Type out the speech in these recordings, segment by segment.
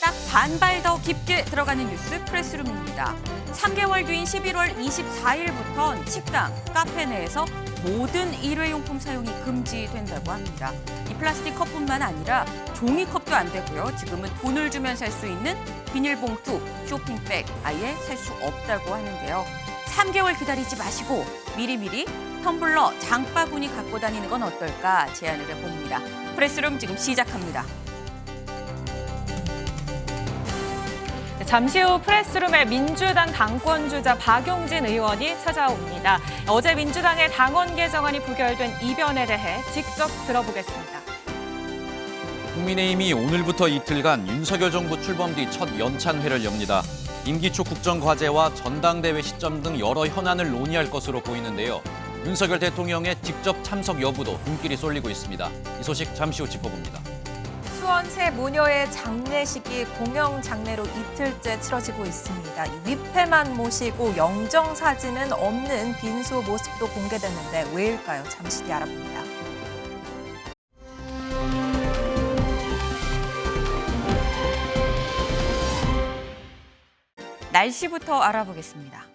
딱 반발 더 깊게 들어가는 뉴스 프레스룸입니다. 3개월 뒤인 11월 24일부턴 식당, 카페 내에서 모든 일회용품 사용이 금지된다고 합니다. 이 플라스틱 컵뿐만 아니라 종이컵도 안 되고요. 지금은 돈을 주면 살 수 있는 비닐봉투, 쇼핑백 아예 살 수 없다고 하는데요. 3개월 기다리지 마시고 미리미리 텀블러, 장바구니 갖고 다니는 건 어떨까 제안을 해봅니다. 프레스룸 지금 시작합니다. 잠시 후 프레스룸에 민주당 당권주자 박용진 의원이 찾아옵니다. 어제 민주당의 당원 개정안이 부결된 이변에 대해 직접 들어보겠습니다. 국민의힘이 오늘부터 이틀간 윤석열 정부 출범 뒤 첫 연찬회를 엽니다. 임기 초 국정과제와 전당대회 시점 등 여러 현안을 논의할 것으로 보이는데요. 윤석열 대통령의 직접 참석 여부도 눈길이 쏠리고 있습니다. 이 소식 잠시 후 짚어봅니다. 수원 새 모녀의 장례식이 공영 장례로 이틀째 치러지고 있습니다. 이 위패만 모시고 영정 사진은 없는 빈소 모습도 공개됐는데 왜일까요? 잠시 뒤 알아봅니다. 날씨부터 알아보겠습니다.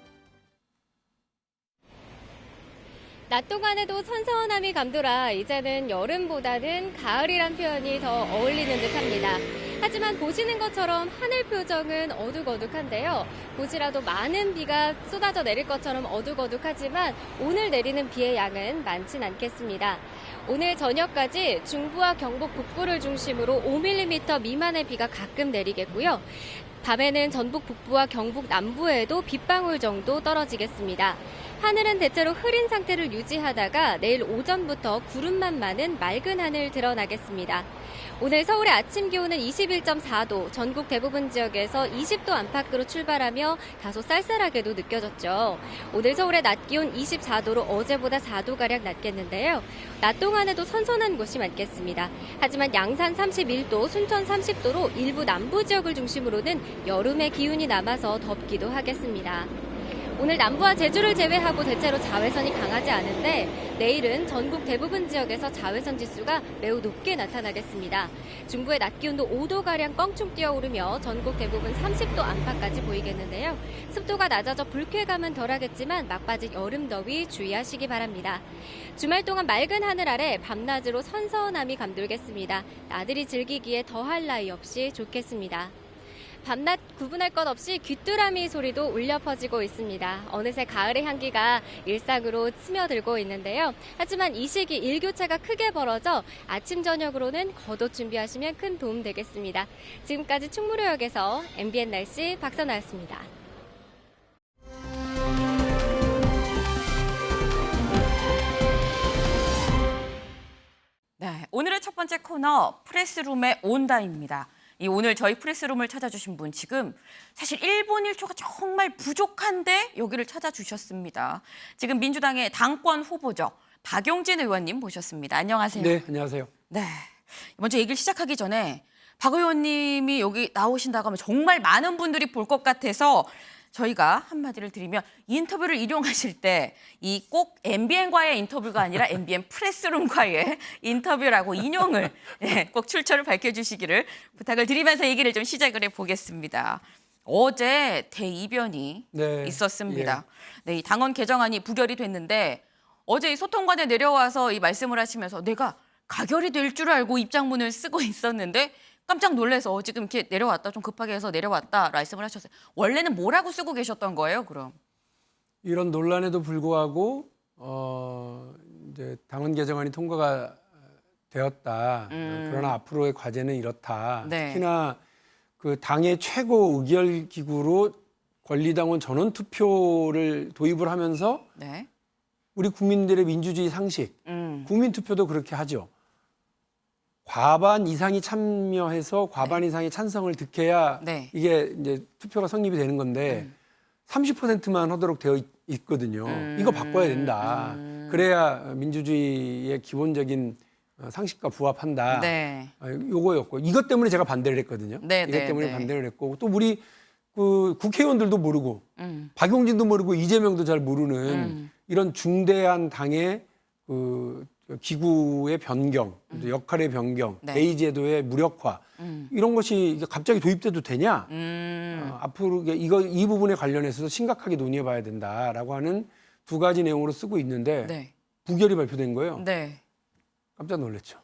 낮 동안에도 선선함이 감돌아 이제는 여름보다는 가을이란 표현이 더 어울리는 듯합니다. 하지만 보시는 것처럼 하늘 표정은 어둑어둑한데요. 곧이라도 많은 비가 쏟아져 내릴 것처럼 어둑어둑하지만 오늘 내리는 비의 양은 많진 않겠습니다. 오늘 저녁까지 중부와 경북 북부를 중심으로 5mm 미만의 비가 가끔 내리겠고요. 밤에는 전북 북부와 경북 남부에도 빗방울 정도 떨어지겠습니다. 하늘은 대체로 흐린 상태를 유지하다가 내일 오전부터 구름만 많은 맑은 하늘 드러나겠습니다. 오늘 서울의 아침 기온은 21.4도, 전국 대부분 지역에서 20도 안팎으로 출발하며 다소 쌀쌀하게도 느껴졌죠. 오늘 서울의 낮 기온 24도로 어제보다 4도가량 낮겠는데요. 낮 동안에도 선선한 곳이 많겠습니다. 하지만 양산 31도, 순천 30도로 일부 남부 지역을 중심으로는 여름의 기운이 남아서 덥기도 하겠습니다. 오늘 남부와 제주를 제외하고 대체로 자외선이 강하지 않은데 내일은 전국 대부분 지역에서 자외선 지수가 매우 높게 나타나겠습니다. 중부의 낮 기온도 5도가량 껑충 뛰어오르며 전국 대부분 30도 안팎까지 보이겠는데요. 습도가 낮아져 불쾌감은 덜하겠지만 막바지 여름 더위 주의하시기 바랍니다. 주말 동안 맑은 하늘 아래 밤낮으로 선선함이 감돌겠습니다. 나들이 즐기기에 더할 나위 없이 좋겠습니다. 밤낮 구분할 것 없이 귀뚜라미 소리도 울려 퍼지고 있습니다. 어느새 가을의 향기가 일상으로 스며들고 있는데요. 하지만 이 시기 일교차가 크게 벌어져 아침 저녁으로는 겉옷 준비하시면 큰 도움 되겠습니다. 지금까지 충무로역에서 MBN 날씨 박선아였습니다. 네, 오늘의 첫 번째 코너 프레스룸에 온다입니다. 오늘 저희 프레스룸을 찾아주신 분 지금 사실 1분 1초가 정말 부족한데 여기를 찾아주셨습니다. 지금 민주당의 당권 후보죠. 박용진 의원님 모셨습니다. 안녕하세요. 네, 안녕하세요. 네, 먼저 얘기를 시작하기 전에 박 의원님이 여기 나오신다고 하면 정말 많은 분들이 볼 것 같아서 저희가 한마디를 드리면 인터뷰를 일용하실 때 이 꼭 MBN과의 인터뷰가 아니라 MBN 프레스룸과의 인터뷰라고 인용을 꼭 출처를 밝혀주시기를 부탁을 드리면서 얘기를 좀 시작을 해보겠습니다. 어제 대이변이 있었습니다. 네, 이 당원 개정안이 부결이 됐는데 어제 이 소통관에 내려와서 이 말씀을 하시면서 내가 가결이 될 줄 알고 입장문을 쓰고 있었는데 깜짝 놀라서 지금 이렇게 내려왔다, 좀 급하게 해서 내려왔다 말씀을 하셨어요. 원래는 뭐라고 쓰고 계셨던 거예요, 그럼? 이런 논란에도 불구하고 이제 당원 개정안이 통과가 되었다. 그러나 앞으로의 과제는 이렇다. 네. 특히나 그 당의 최고 의결 기구로 권리당원 전원 투표를 도입을 하면서 네. 우리 국민들의 민주주의 상식, 국민 투표도 그렇게 하죠. 과반 이상이 참여해서 과반 이상의 찬성을 득해야 이게 이제 투표가 성립이 되는 건데 30%만 하도록 되어 있거든요. 이거 바꿔야 된다. 그래야 민주주의의 기본적인 상식과 부합한다. 요거였고 이것 때문에 제가 반대를 했거든요. 이것 때문에 반대를 했고 또 우리 그 국회의원들도 모르고 박용진도 모르고 이재명도 잘 모르는 이런 중대한 당의 그 기구의 변경, 역할의 변경, 네. 대의 제도의 무력화 이런 것이 이게 갑자기 도입돼도 되냐? 앞으로 이 부분에 관련해서도 심각하게 논의해봐야 된다라고 하는 두 가지 내용으로 쓰고 있는데 네. 부결이 발표된 거예요. 네. 깜짝 놀랐죠.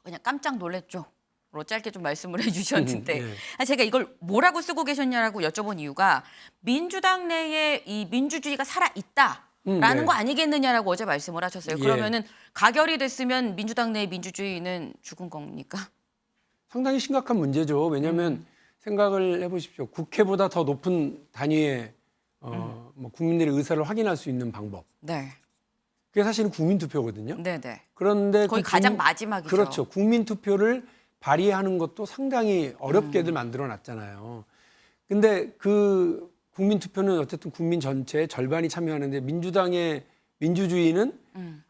그냥 깜짝 놀랐죠. 로 짧게 좀 말씀을 해주셨는데 네. 제가 이걸 뭐라고 쓰고 계셨냐라고 여쭤본 이유가 민주당 내에 이 민주주의가 살아 있다라는 네. 거 아니겠느냐라고 어제 말씀을 하셨어요. 예. 그러면은 가결이 됐으면 민주당 내의 민주주의는 죽은 겁니까? 상당히 심각한 문제죠. 왜냐하면 생각을 해보십시오. 국회보다 더 높은 단위의 뭐 국민들의 의사를 확인할 수 있는 방법. 네, 그게 사실은 국민투표거든요. 네, 네. 그런데 거의 가장 마지막이죠. 그렇죠. 국민투표를 발의하는 것도 상당히 어렵게들 만들어 놨잖아요. 근데 그 국민투표는 어쨌든 국민 전체의 절반이 참여하는데 민주당의 민주주의는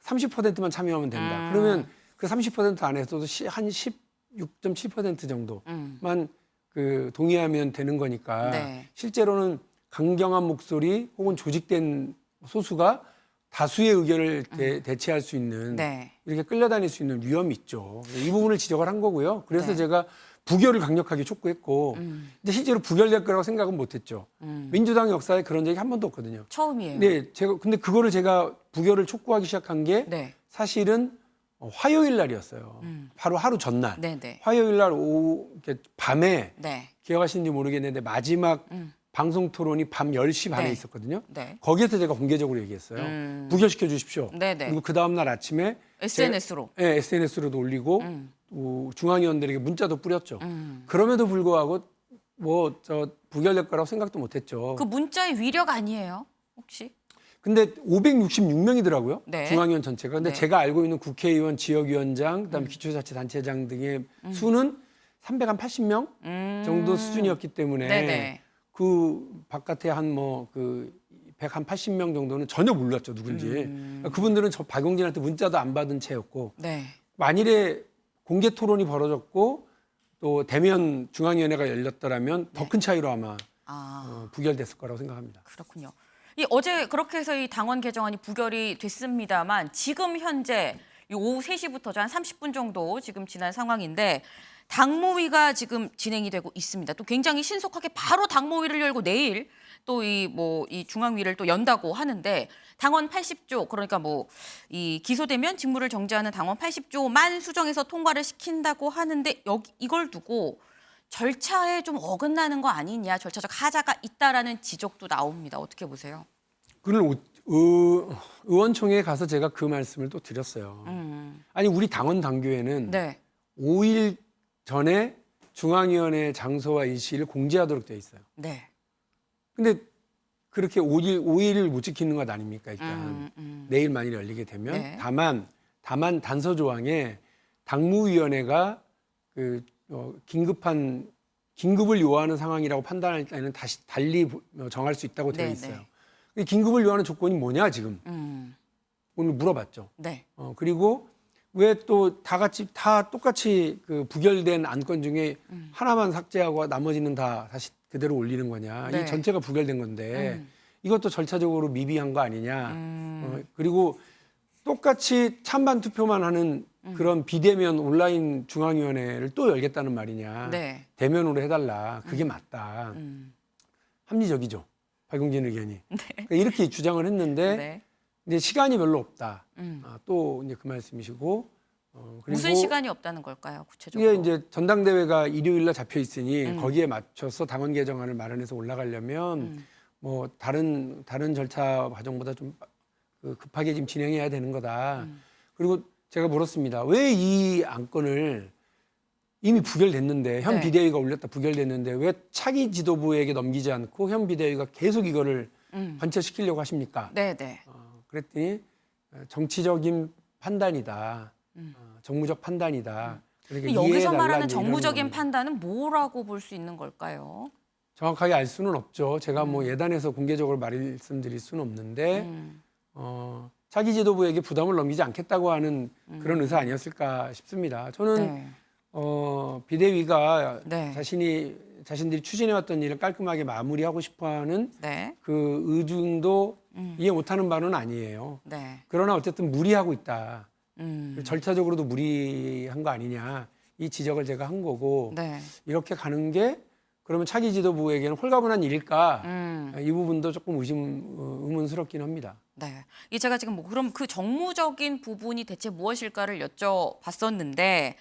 30%만 참여하면 된다. 그러면 그 30% 안에서도 한 16.7% 정도만 그 동의하면 되는 거니까 네. 실제로는 강경한 목소리 혹은 조직된 소수가 다수의 의견을 대체할 수 있는 네. 이렇게 끌려다닐 수 있는 위험이 있죠. 이 부분을 지적을 한 거고요. 그래서 네. 제가 부결을 강력하게 촉구했고 근데 실제로 부결될 거라고 생각은 못했죠. 민주당 역사에 그런 적이 한 번도 없거든요. 처음이에요. 네, 근데 그거를 제가 부결을 촉구하기 시작한 게 네. 사실은 화요일 날이었어요. 바로 하루 전날. 네, 네. 화요일 날 오후 이렇게 밤에 네. 기억하시는지 모르겠는데 마지막 방송 토론이 밤 10시 반에 네. 있었거든요. 네. 거기에서 제가 공개적으로 얘기했어요. 부결시켜 주십시오. 네네. 그리고 그 다음 날 아침에 SNS로. 네, SNS로도 올리고 중앙위원들에게 문자도 뿌렸죠. 그럼에도 불구하고 뭐 저 부결될 거라고 생각도 못했죠. 그 문자의 위력 아니에요? 혹시? 근데 566명이더라고요. 네. 중앙위원 전체가. 근데 네. 제가 알고 있는 국회의원, 지역위원장, 그다음에 기초자치단체장 등의 수는 380명 정도 수준이었기 때문에 네네. 그 바깥에 한 뭐 그 180명 정도는 전혀 몰랐죠 누군지. 그러니까 그분들은 저 박용진한테 문자도 안 받은 채였고 네. 만일에 공개 토론이 벌어졌고 또 대면 중앙위원회가 열렸더라면 더 큰 차이로 아마 부결됐을 거라고 생각합니다. 그렇군요. 이 어제 그렇게 해서 이 당원 개정안이 부결이 됐습니다만 지금 현재 이 오후 3시부터 한 30분 정도 지금 지난 상황인데 당무위가 지금 진행이 되고 있습니다. 또 굉장히 신속하게 바로 당무위를 열고 내일 또 이 중앙위를 또 연다고 하는데 당원 80조 그러니까 뭐 이 기소되면 직무를 정지하는 당원 80조만 수정해서 통과를 시킨다고 하는데 이걸 두고 절차에 좀 어긋나는 거 아니냐, 절차적 하자가 있다라는 지적도 나옵니다. 어떻게 보세요? 그걸 의원총회에 가서 제가 그 말씀을 또 드렸어요. 아니 우리 당원 당규에는 네. 5일 전에 중앙위원회 장소와 일시를 공지하도록 되어 있어요. 네. 근데 그렇게 5일을 못 지키는 것 아닙니까? 일단 내일 만일 열리게 되면 네. 다만 단서 조항에 당무위원회가 그 긴급을 요하는 상황이라고 판단할 때는 다시 달리 정할 수 있다고 되어 네, 있어요. 네. 근데 긴급을 요하는 조건이 뭐냐 지금 오늘 물어봤죠. 네. 그리고 왜 또 다 똑같이 그 부결된 안건 중에 하나만 삭제하고 나머지는 다 다시 그대로 올리는 거냐. 네. 이 전체가 부결된 건데 이것도 절차적으로 미비한 거 아니냐. 그리고 똑같이 찬반 투표만 하는 그런 비대면 온라인 중앙위원회를 또 열겠다는 말이냐. 네. 대면으로 해달라. 그게 맞다. 합리적이죠. 박용진 의견이. 그러니까 이렇게 주장을 했는데 네. 이제 시간이 별로 없다. 또 이제 그 말씀이시고 그리고 무슨 시간이 없다는 걸까요, 구체적으로? 이게 이제 전당대회가 일요일날 잡혀 있으니 거기에 맞춰서 당원 개정안을 마련해서 올라가려면 뭐 다른 절차 과정보다 좀 급하게 지금 진행해야 되는 거다. 그리고 제가 물었습니다. 왜 이 안건을 이미 부결됐는데 현 네. 비대위가 올렸다 부결됐는데 왜 차기 지도부에게 넘기지 않고 현 비대위가 계속 이거를 관철시키려고 하십니까? 네, 네. 그랬더니 정치적인 판단이다. 정무적 판단이다. 그러니까 여기서 이해해달라, 말하는 이제 정무적인 이러는 겁니다. 판단은 뭐라고 볼 수 있는 걸까요? 정확하게 알 수는 없죠. 제가 뭐 예단해서 공개적으로 말씀드릴 수는 없는데 차기 지도부에게 부담을 넘기지 않겠다고 하는 그런 의사 아니었을까 싶습니다. 저는 네. 비대위가 네. 자신이 자신들이 추진해왔던 일을 깔끔하게 마무리하고 싶어하는 네. 그 의중도 이해 못하는 바는 아니에요. 네. 그러나 어쨌든 무리하고 있다. 음. 절차적으로도 무리한 거 아니냐. 이 지적을 제가 한 거고 네. 이렇게 가는 게 그러면 차기 지도부에게는 홀가분한 일일까? 이 부분도 조금 의문스럽긴 합니다. 네. 이 제가 지금 뭐 그럼 그 정무적인 부분이 대체 무엇일까를 여쭤봤었는데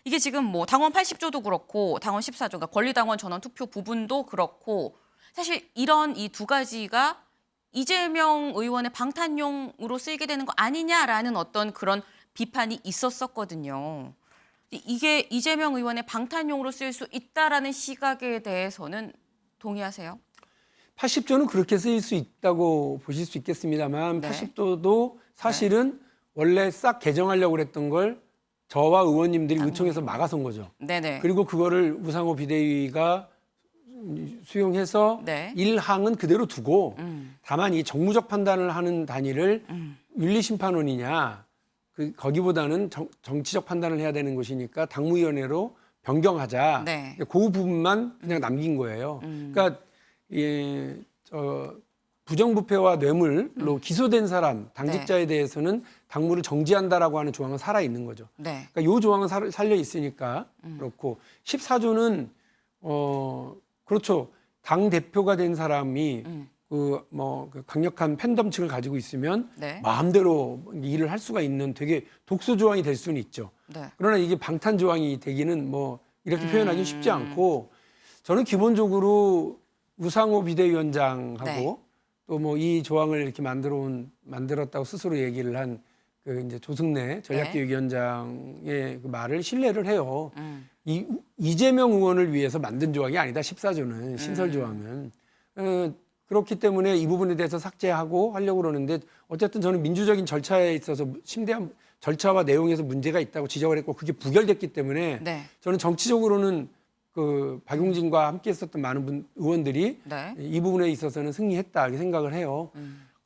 이게 지금 뭐 당원 80조도 그렇고 당원 14조, 그러니까 권리당원 전원 투표 부분도 그렇고 사실 이런 이 두 가지가 이재명 의원의 방탄용으로 쓰이게 되는 거 아니냐라는 어떤 그런 비판이 있었었거든요. 이게 이재명 의원의 방탄용으로 쓰일 수 있다라는 시각에 대해서는 동의하세요? 80조는 그렇게 쓰일 수 있다고 보실 수 있겠습니다만 네. 80조도 사실은 원래 싹 개정하려고 그랬던 걸 저와 의원님들이 의총에서 막아선 거죠. 네네. 그리고 그거를 우상호 비대위가 수용해서 네. 일항은 그대로 두고 다만 이 정무적 판단을 하는 단위를 윤리심판원이냐 거기보다는 정치적 판단을 해야 되는 것이니까 당무위원회로 변경하자. 네. 그 부분만 그냥 남긴 거예요. 그러니까 부정부패와 뇌물로 기소된 사람, 당직자에 대해서는 당무를 정지한다라고 하는 조항은 살아 있는 거죠. 네. 그러니까 이 조항은 살려 있으니까 그렇고 14조는 그렇죠. 당 대표가 된 사람이 그 강력한 팬덤층을 가지고 있으면 네. 마음대로 일을 할 수가 있는 되게 독소 조항이 될 수는 있죠. 네. 그러나 이게 방탄 조항이 되기는 뭐 이렇게 표현하기 쉽지 않고 저는 기본적으로 우상호 비대위원장하고 네. 또 뭐 이 조항을 이렇게 만들었다고 스스로 얘기를 한 그 이제 조승래 전략기획위원장의 그 말을 신뢰를 해요. 이재명 의원을 위해서 만든 조항이 아니다. 14조는 신설 조항은 그렇기 때문에 이 부분에 대해서 삭제하고 하려고 그러는데 어쨌든 저는 민주적인 절차에 있어서 심대한 절차와 내용에서 문제가 있다고 지적을 했고 그게 부결됐기 때문에 네. 저는 정치적으로는 그 박용진과 함께 했었던 많은 의원들이 네. 이 부분에 있어서는 승리했다 이렇게 생각을 해요.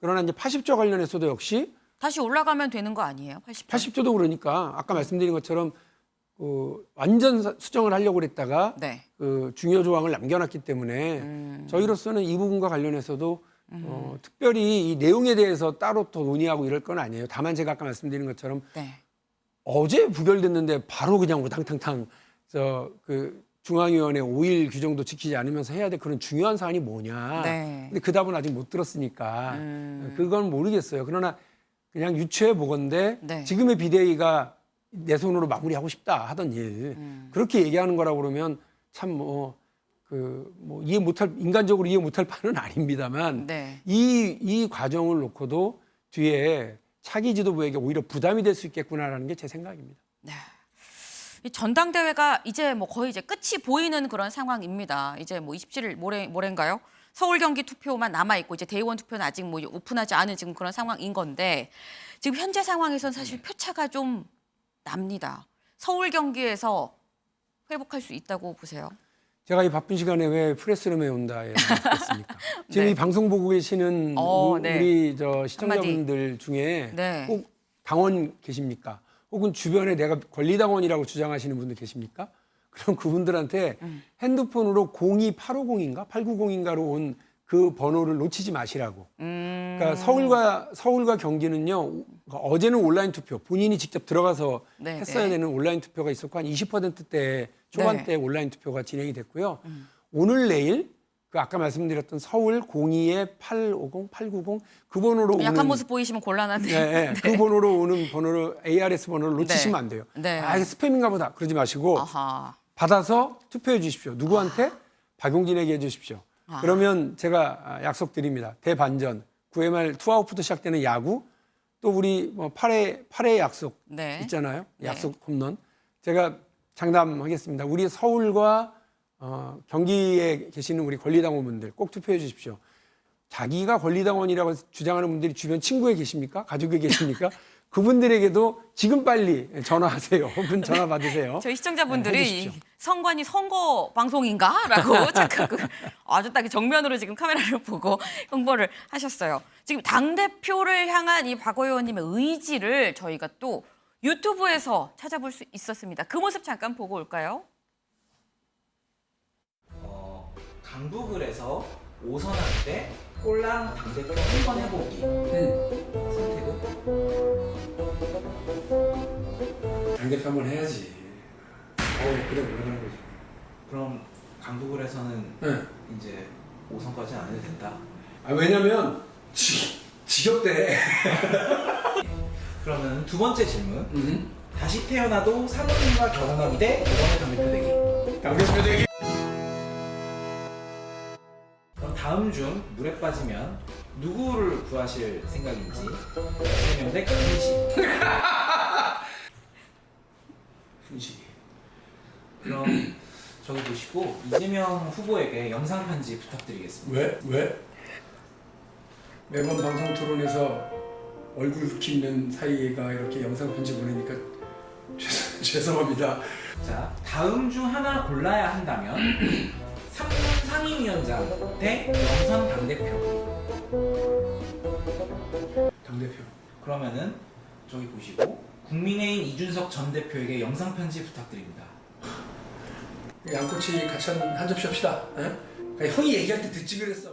그러나 이제 80조 관련해서도 역시 다시 올라가면 되는 거 아니에요? 80조? 80조도 그러니까 아까 말씀드린 것처럼 완전 수정을 하려고 그랬다가 네. 그 중요 조항을 남겨놨기 때문에 저희로서는 이 부분과 관련해서도 특별히 이 내용에 대해서 따로 더 논의하고 이럴 건 아니에요. 다만 제가 아까 말씀드린 것처럼 네. 어제 부결됐는데 바로 그냥 우당탕탕 그 중앙위원회 5일 규정도 지키지 않으면서 해야 될 그런 중요한 사안이 뭐냐. 네. 근데 그 답은 아직 못 들었으니까 그건 모르겠어요. 그러나 그냥 유추해 보건대 네. 지금의 비대위가 내 손으로 마무리하고 싶다 하던 일 그렇게 얘기하는 거라고 그러면 참 이해 못할 인간적으로 이해 못할 바는 아닙니다만 네. 이 과정을 놓고도 뒤에 차기 지도부에게 오히려 부담이 될 수 있겠구나라는 게 제 생각입니다. 네. 이 전당대회가 이제 뭐 거의 이제 끝이 보이는 그런 상황입니다. 이제 뭐 27일 모레인가요? 서울 경기 투표만 남아 있고 이제 대의원 투표는 아직 뭐 오픈하지 않은 지금 그런 상황인 건데 지금 현재 상황에선 사실 표차가 좀 납니다. 서울 경기에서 회복할 수 있다고 보세요? 제가 이 바쁜 시간에 왜 프레스룸에 온다에 말했습니까? 지금 네. 이 방송 보고 계시는 네. 우리 시청자분들 중에 네. 꼭 당원 계십니까? 혹은 주변에 내가 권리당원이라고 주장하시는 분들 계십니까? 그럼 그분들한테 핸드폰으로 02850인가 890인가로 온 그 번호를 놓치지 마시라고. 그러니까 서울과 경기는요. 어제는 온라인 투표, 본인이 직접 들어가서 네, 했어야 네. 되는 온라인 투표가 있었고 한 20%대 초반대 네. 온라인 투표가 진행이 됐고요. 오늘 내일 그 아까 말씀드렸던 서울 02-850, 890 그 번호로 약한 오는 모습 보이시면 곤란한데. 네, 그 번호로 오는 번호를 ARS 번호를 놓치시면 네. 안 돼요. 네. 아, 이게 스팸인가 보다. 그러지 마시고 아하. 받아서 투표해 주십시오. 누구한테? 박용진에게 해 주십시오. 그러면 제가 약속드립니다. 대반전, 9회 말 투아웃부터 시작되는 야구, 또 우리 뭐 8회 약속 네. 있잖아요. 네. 약속 홈런. 제가 장담하겠습니다. 우리 서울과 경기에 계시는 우리 권리당원분들 꼭 투표해 주십시오. 자기가 권리당원이라고 주장하는 분들이 주변 친구에 계십니까? 가족에 계십니까? 그분들에게도 지금 빨리 전화하세요. 혹은 전화 받으세요. 저희 시청자분들이 해주십시오. 이 선관위 선거 방송인가라고 착각을 아주 딱 정면으로 지금 카메라를 보고 홍보를 하셨어요. 지금 당대표를 향한 이 박 의원님의 의지를 저희가 또 유튜브에서 찾아볼 수 있었습니다. 그 모습 잠깐 보고 올까요? 강북을에서 5선 할 때 꼴랑 당대표 한 번 해보기. 선택은? 당대표 한번 해야지. 그래 올라가는 거지. 그럼 강북을에서는 네. 이제 5선까지 안 해도 된다. 왜냐면 지겹대. 그러면 두 번째 질문. 다시 태어나도 사모님과 결혼하기 대 이번에 당대표 되기. 당대표 되기. 그럼 다음 중 물에 빠지면 누구를 구하실 생각인지. 이재명 대 강민식. 훈식이. 그럼 저기 보시고 이재명 후보에게 영상 편지 부탁드리겠습니다. 왜? 매번 방송 토론에서 얼굴 붉히는 사이가 이렇게 영상 편지 보내니까 죄송합니다. 자, 다음 중 하나 골라야 한다면 3년 상임위원장 대 영선 당대표. 당대표. 그러면은 저기 보시고 국민의힘 이준석 전 대표에게 영상 편지 부탁드립니다. 양꼬치 같이 한 접시 합시다. 에? 형이 얘기할 때 듣지 그랬어.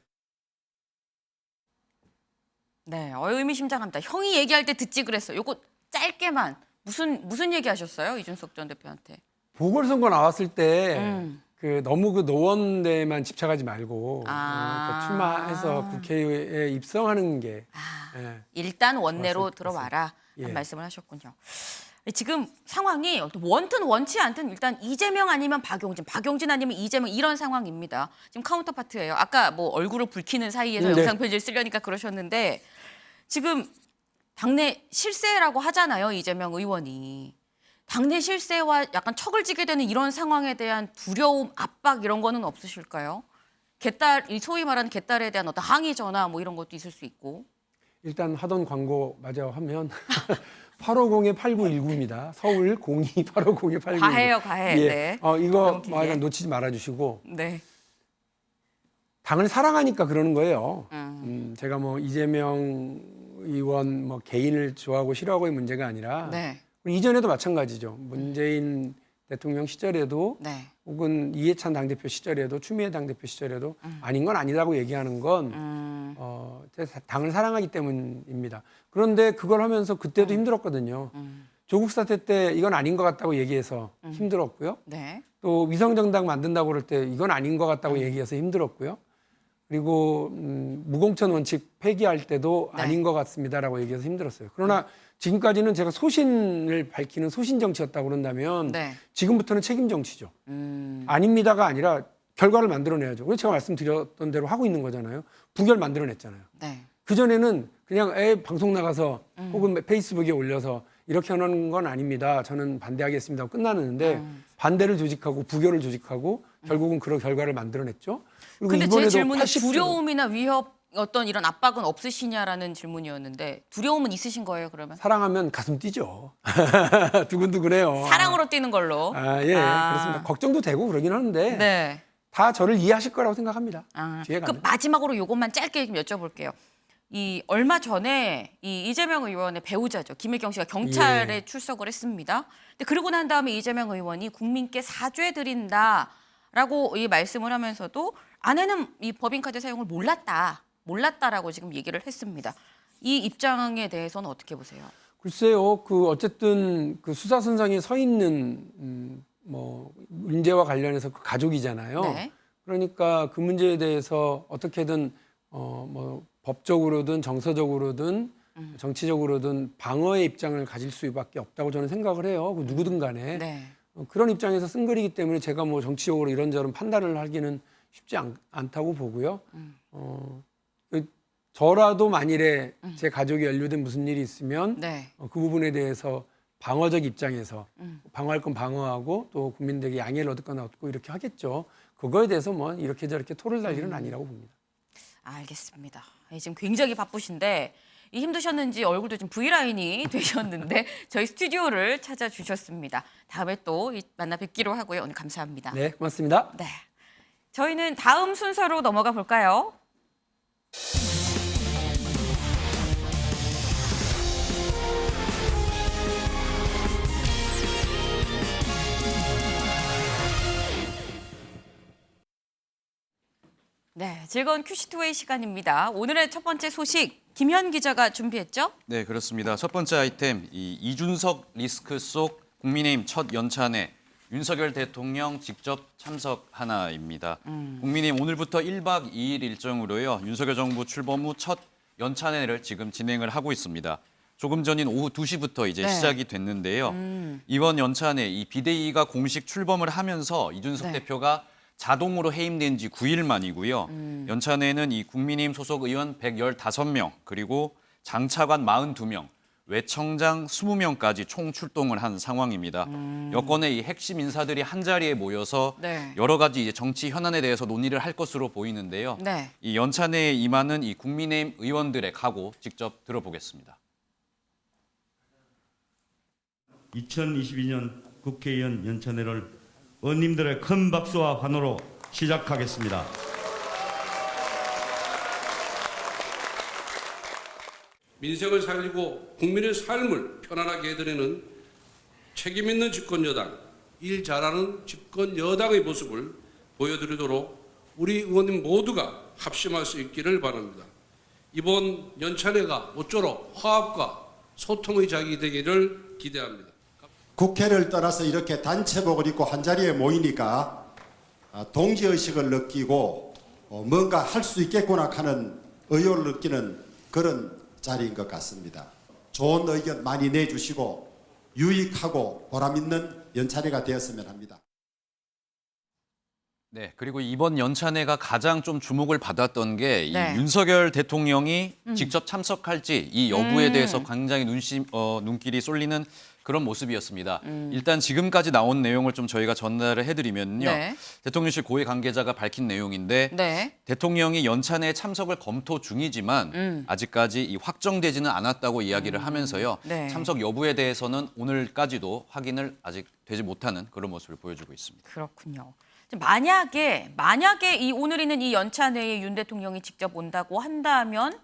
네, 의미심장합니다. 형이 얘기할 때 듣지 그랬어. 요거 짧게만 무슨 얘기하셨어요, 이준석 전 대표한테? 보궐선거 나왔을 때 너무 그 노원대만 집착하지 말고 출마해서 국회에 입성하는 게 일단 원내로 맞습니다. 들어와라 예. 한 말씀을 하셨군요. 지금 상황이 원튼 원치 않든 일단 이재명 아니면 박용진 아니면 이재명 이런 상황입니다. 지금 카운터파트예요. 아까 뭐 얼굴을 붉히는 사이에서 네. 영상 편지를 쓰려니까 그러셨는데 지금 당내 실세라고 하잖아요, 이재명 의원이. 당내 실세와 약간 척을 지게 되는 이런 상황에 대한 두려움, 압박 이런 거는 없으실까요? 이 소위 말하는 개딸에 대한 어떤 항의 전화 뭐 이런 것도 있을 수 있고. 일단 하던 광고 마저 하면 850-8919입니다. 서울 02-850-8919. 과해요, 과해. 예. 네. 이거 그럼 약간 놓치지 말아주시고 네. 당을 사랑하니까 그러는 거예요. 제가 뭐 이재명 의원 뭐 개인을 좋아하고 싫어하고의 문제가 아니라 네. 이전에도 마찬가지죠. 문재인 대통령 시절에도 네. 혹은 이해찬 당대표 시절에도 추미애 당대표 시절에도 아닌 건 아니라고 얘기하는 건 당을 사랑하기 때문입니다. 그런데 그걸 하면서 그때도 힘들었거든요. 조국 사태 때 이건 아닌 것 같다고 얘기해서 힘들었고요. 네. 또 위성정당 만든다고 그럴 때 이건 아닌 것 같다고 얘기해서 힘들었고요. 그리고 무공천 원칙 폐기할 때도 네. 아닌 것 같습니다라고 얘기해서 힘들었어요. 그러나 지금까지는 제가 소신을 밝히는 소신 정치였다고 그런다면 네. 지금부터는 책임 정치죠. 아닙니다가 아니라 결과를 만들어내야죠. 그래서 제가 말씀드렸던 대로 하고 있는 거잖아요. 부결 만들어냈잖아요. 네. 그전에는 그냥 방송 나가서 혹은 페이스북에 올려서 이렇게 하는 건 아닙니다. 저는 반대하겠습니다 하고 끝나는데 반대를 조직하고 부결을 조직하고 결국은 그런 결과를 만들어냈죠. 그리고 근데 제 이번에도 질문은 80%. 두려움이나 위협 어떤 이런 압박은 없으시냐라는 질문이었는데 두려움은 있으신 거예요, 그러면? 사랑하면 가슴 뛰죠. 두근두근해요. 사랑으로 뛰는 걸로. 그렇습니다. 걱정도 되고 그러긴 하는데 네. 다 저를 이해하실 거라고 생각합니다. 뒤에 그 가면. 마지막으로 요것만 짧게 좀 여쭤볼게요. 이 얼마 전에 이 이재명 의원의 배우자죠. 김혜경 씨가 경찰에 출석을 했습니다. 근데 그러고 난 다음에 이재명 의원이 국민께 사죄드린다라고 이 말씀을 하면서도 아내는 이 법인카드 사용을 몰랐다라고 지금 얘기를 했습니다. 이 입장에 대해서는 어떻게 보세요? 글쎄요, 어쨌든 그 수사선상에 서 있는 뭐 문제와 관련해서 그 가족이잖아요. 네. 그러니까 그 문제에 대해서 어떻게든 뭐 법적으로든 정서적으로든 정치적으로든 방어의 입장을 가질 수밖에 없다고 저는 생각을 해요. 그 누구든 간에. 네. 그런 입장에서 쓴 글이기 때문에 제가 뭐 정치적으로 이런저런 판단을 하기는 쉽지 않다고 보고요. 저라도 만일에 제 가족이 연루된 무슨 일이 있으면 네. 그 부분에 대해서 방어적 입장에서 방어할 건 방어하고 또 국민들에게 양해를 얻을 건 얻고 이렇게 하겠죠. 그거에 대해서 뭐 이렇게 저렇게 토를 날 일은 아니라고 봅니다. 알겠습니다. 지금 굉장히 바쁘신데 힘드셨는지 얼굴도 좀 V라인이 되셨는데 저희 스튜디오를 찾아주셨습니다. 다음에 또 만나 뵙기로 하고요. 오늘 감사합니다. 네, 고맙습니다. 네, 저희는 다음 순서로 넘어가 볼까요? 즐거운 큐시트웨이 시간입니다. 오늘의 첫 번째 소식 김현 기자가 준비했죠? 네, 그렇습니다. 첫 번째 아이템, 이준석 리스크 속 국민의힘 첫 연찬회 윤석열 대통령 직접 참석 하나입니다. 국민의힘 오늘부터 1박 2일 일정으로요. 윤석열 정부 출범 후 첫 연찬회를 지금 진행을 하고 있습니다. 조금 전인 오후 2시부터 이제 네. 시작이 됐는데요. 이번 연찬회 이 비대위가 공식 출범을 하면서 이준석 대표가 자동으로 해임된 지 9일 만이고요. 연찬회는 이 국민의힘 소속 의원 115명, 그리고 장차관 42명, 외청장 20명까지 총 출동을 한 상황입니다. 여권의 이 핵심 인사들이 한자리에 모여서 네. 여러 가지 이제 정치 현안에 대해서 논의를 할 것으로 보이는데요. 네. 이 연찬회에 임하는 이 국민의힘 의원들의 각오 직접 들어보겠습니다. 2022년 국회의원 연찬회를 의원님들의 큰 박수와 환호로 시작하겠습니다. 민생을 살리고 국민의 삶을 편안하게 해드리는 책임 있는 집권 여당, 일 잘하는 집권 여당의 모습을 보여드리도록 우리 의원님 모두가 합심할 수 있기를 바랍니다. 이번 연찬회가 모쪼록 화합과 소통의 장이 되기를 기대합니다. 국회를 떠나서 이렇게 단체복을 입고 한자리에 모이니까 동지의식을 느끼고 뭔가 할 수 있겠구나 하는 의욕을 느끼는 그런 자리인 것 같습니다. 좋은 의견 많이 내주시고 유익하고 보람있는 연찬회가 되었으면 합니다. 네, 그리고 이번 연찬회가 가장 좀 주목을 받았던 게 이 네. 윤석열 대통령이 직접 참석할지 이 여부에 대해서 굉장히 눈길이 쏠리는 그런 모습이었습니다. 일단 지금까지 나온 내용을 좀 저희가 전달을 해드리면요. 네. 대통령실 고위 관계자가 밝힌 내용인데 네. 대통령이 연찬회 참석을 검토 중이지만 아직까지 이 확정되지는 않았다고 이야기를 하면서요. 네. 참석 여부에 대해서는 오늘까지도 확인을 아직 되지 못하는 그런 모습을 보여주고 있습니다. 그렇군요. 만약에 이 오늘 있는 이 연찬회에 윤 대통령이 직접 온다고 한다면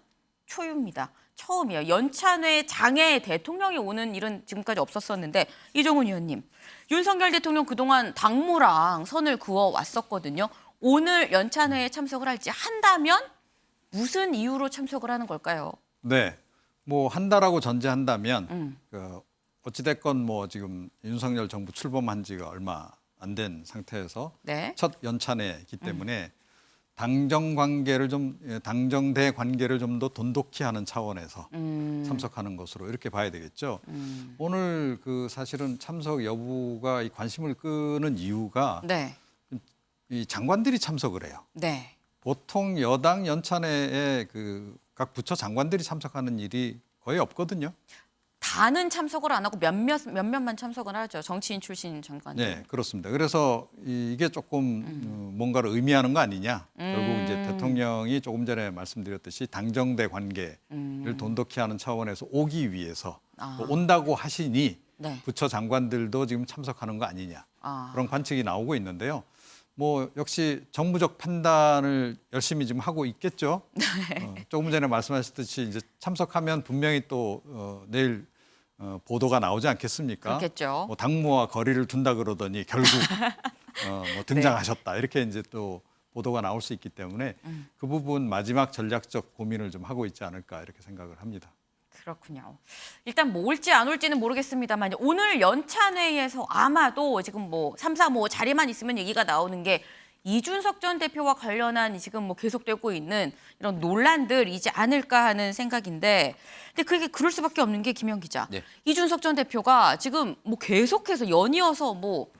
초유입니다. 처음이에요. 연찬회 장에 대통령이 오는 일은 지금까지 없었었는데 이종훈 의원님, 윤석열 대통령 그동안 당무랑 선을 그어 왔었거든요. 오늘 연찬회에 참석을 할지 한다면 무슨 이유로 참석을 하는 걸까요? 네, 뭐 한다라고 전제한다면 어찌됐건 뭐 지금 윤석열 정부 출범한 지가 얼마 안 된 상태에서 네. 첫 연찬회이기 때문에 당정대 관계를 좀 더 돈독히 하는 차원에서 참석하는 것으로 이렇게 봐야 되겠죠. 오늘 그 사실은 참석 여부가 이 관심을 끄는 이유가 네. 이 장관들이 참석을 해요. 네. 보통 여당 연찬회에 그 각 부처 장관들이 참석하는 일이 거의 없거든요. 다는 참석을 안 하고 몇몇만 참석을 하죠. 정치인 출신 장관들. 네, 그렇습니다. 그래서 이게 조금 뭔가를 의미하는 거 아니냐. 결국 이제 대통령이 조금 전에 말씀드렸듯이 당정대 관계를 돈독히 하는 차원에서 오기 위해서 뭐 온다고 하시니 네. 부처 장관들도 지금 참석하는 거 아니냐. 그런 관측이 나오고 있는데요. 뭐 역시 정무적 판단을 열심히 지금 하고 있겠죠. 조금 전에 말씀하셨듯이 이제 참석하면 분명히 또 내일 보도가 나오지 않겠습니까? 그렇겠죠. 뭐 당무와 거리를 둔다 그러더니 결국 뭐 등장하셨다 이렇게 이제 또 보도가 나올 수 있기 때문에 그 부분 마지막 전략적 고민을 좀 하고 있지 않을까 이렇게 생각을 합니다. 그렇군요. 일단 뭐 올지 안 올지는 모르겠습니다만 오늘 연찬회에서 아마도 지금 뭐 3, 4, 5 자리만 있으면 얘기가 나오는 게 이준석 전 대표와 관련한 지금 뭐 계속되고 있는 이런 논란들이지 않을까 하는 생각인데, 근데 그게 그럴 수밖에 없는 게 김현 기자. 네. 이준석 전 대표가 지금 뭐 계속해서 연이어서 뭐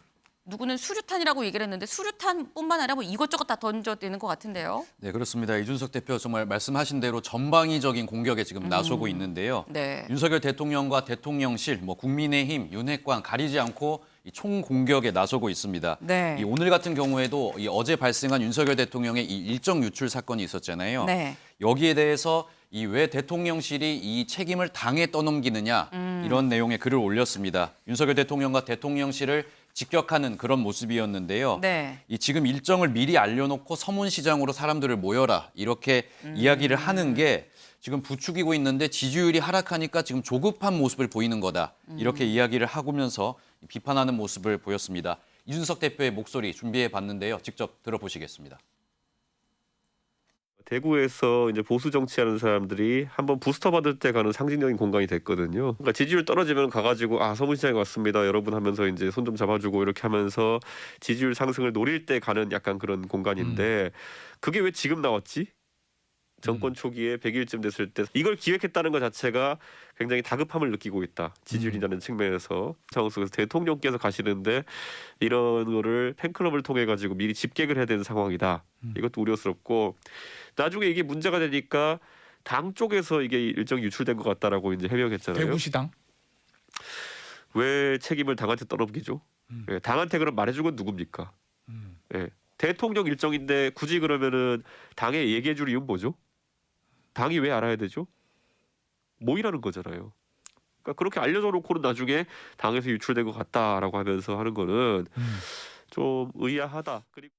누구는 수류탄이라고 얘기를 했는데 수류탄뿐만 아니라 뭐 이것저것 다 던져대는 것 같은데요. 네, 그렇습니다. 이준석 대표 정말 말씀하신 대로 전방위적인 공격에 지금 나서고 있는데요. 네. 윤석열 대통령과 대통령실, 뭐 국민의힘, 윤핵관 가리지 않고 이 총공격에 나서고 있습니다. 네. 이 오늘 같은 경우에도 이 어제 발생한 윤석열 대통령의 이 일정 유출 사건이 있었잖아요. 네. 여기에 대해서 이 왜 대통령실이 이 책임을 당에 떠넘기느냐 이런 내용의 글을 올렸습니다. 윤석열 대통령과 대통령실을 직격하는 그런 모습이었는데요. 네. 이 지금 일정을 미리 알려놓고 서문시장으로 사람들을 모여라 이렇게 이야기를 하는 게 지금 부추기고 있는데 지지율이 하락하니까 지금 조급한 모습을 보이는 거다. 이렇게 이야기를 하면서 비판하는 모습을 보였습니다. 이준석 대표의 목소리 준비해 봤는데요. 직접 들어보시겠습니다. 대구에서 이제 보수 정치하는 사람들이 한번 부스터 받을 때 가는 상징적인 공간이 됐거든요. 그러니까 지지율 떨어지면 가가지고 서문시장에 왔습니다, 여러분 하면서 이제 손 좀 잡아주고 이렇게 하면서 지지율 상승을 노릴 때 가는 약간 그런 공간인데 그게 왜 지금 나왔지? 정권 초기에 100일쯤 됐을 때 이걸 기획했다는 것 자체가 굉장히 다급함을 느끼고 있다. 지지율이라는 측면에서 상황 속에서 대통령께서 가시는데 이런 거를 팬클럽을 통해 가지고 미리 집계를 해야 되는 상황이다. 이것도 우려스럽고 나중에 이게 문제가 되니까 당 쪽에서 이게 일정이 유출된 것 같다라고 이제 해명했잖아요. 대구시당 왜 책임을 당한테 떠넘기죠? 예, 당한테 그럼 말해준 건 누굽니까? 예, 대통령 일정인데 굳이 그러면은 당에 얘기해줄 이유는 뭐죠? 당이 왜 알아야 되죠? 모이라는 거잖아요. 그러니까 그렇게 알려져 놓고는 나중에 당에서 유출된 것 같다라고 하면서 하는 거는 좀 의아하다. 그리고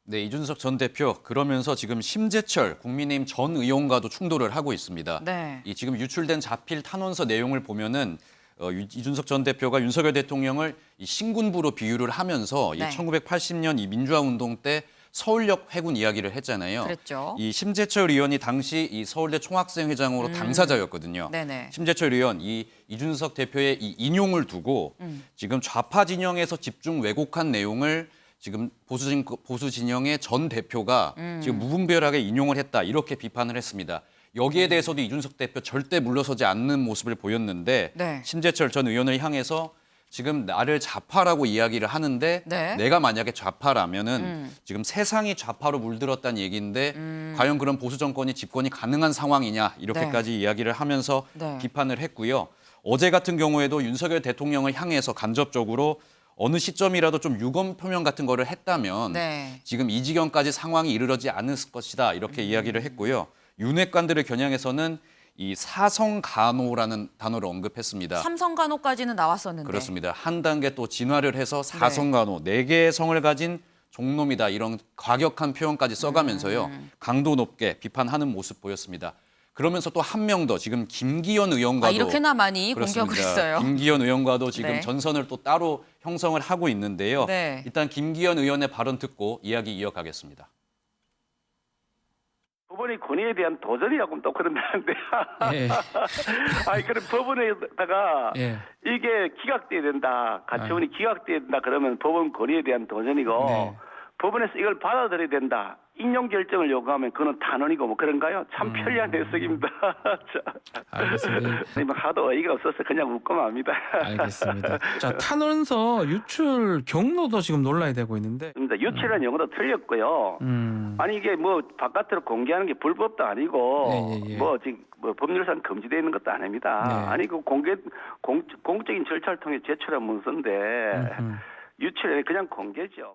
네, 이준석 전 대표 그러면서 지금 심재철 국민의힘 전 의원과도 충돌을 하고 있습니다. 네. 이 지금 유출된 자필 탄원서 내용을 보면은 이준석 전 대표가 윤석열 대통령을 이 신군부로 비유를 하면서 네. 이 1980년 이 민주화 운동 때 서울역 회군 이야기를 했잖아요. 그랬죠. 이 심재철 의원이 당시 이 서울대 총학생회장으로 당사자였거든요. 네네. 심재철 의원 이 이준석 대표의 이 인용을 두고 지금 좌파 진영에서 집중 왜곡한 내용을 지금 보수 진영의 전 대표가 지금 무분별하게 인용을 했다 이렇게 비판을 했습니다. 여기에 대해서도 이준석 대표 절대 물러서지 않는 모습을 보였는데 네. 심재철 전 의원을 향해서 지금 나를 좌파라고 이야기를 하는데 네. 내가 만약에 좌파라면은 지금 세상이 좌파로 물들었다는 얘기인데 과연 그런 보수 정권이 집권이 가능한 상황이냐 이렇게까지 이야기를 하면서 네. 비판을 했고요. 어제 같은 경우에도 윤석열 대통령을 향해서 간접적으로 어느 시점이라도 좀 유감 표명 같은 거를 했다면 네. 지금 이 지경까지 상황이 이르러지 않았을 것이다 이렇게 이야기를 했고요. 윤핵관들을 겨냥해서는 이 사성간호라는 단어를 언급했습니다. 삼성간호까지는 나왔었는데. 그렇습니다. 한 단계 또 진화를 해서 사성간호, 네 개의 성을 가진 종놈이다 이런 과격한 표현까지 써가면서요. 강도 높게 비판하는 모습 보였습니다. 그러면서 또 한 명 더 지금 김기현 의원과도 이렇게나 많이 그렇습니다. 공격을 했어요. 김기현 의원과도 지금 네. 전선을 또 따로 형성을 하고 있는데요. 네. 일단 김기현 의원의 발언 듣고 이야기 이어가겠습니다. 법원의 권위에 대한 도전이라고 또 그런다는데. 예. 아니, 그럼 법원에다가 예. 이게 기각돼야 된다. 가처분이 기각돼야 된다. 그러면 법원 권위에 대한 도전이고 네. 법원에서 이걸 받아들여야 된다. 인용 결정을 요구하면 그건 탄원이고 뭐 그런가요? 참 편리한 해석입니다. 알겠습니다. 하도 어이가 없어서 그냥 웃고 맙니다. 알겠습니다. 자, 탄원서 유출 경로도 지금 논란이 되고 있는데. 유출한 용어도 틀렸고요. 아니 이게 뭐 바깥으로 공개하는 게 불법도 아니고 예. 뭐 지금 뭐 법률상 금지되어 있는 것도 아닙니다. 네. 아니 그 공적인 절차를 통해 제출한 문서인데 유출이 그냥 공개죠.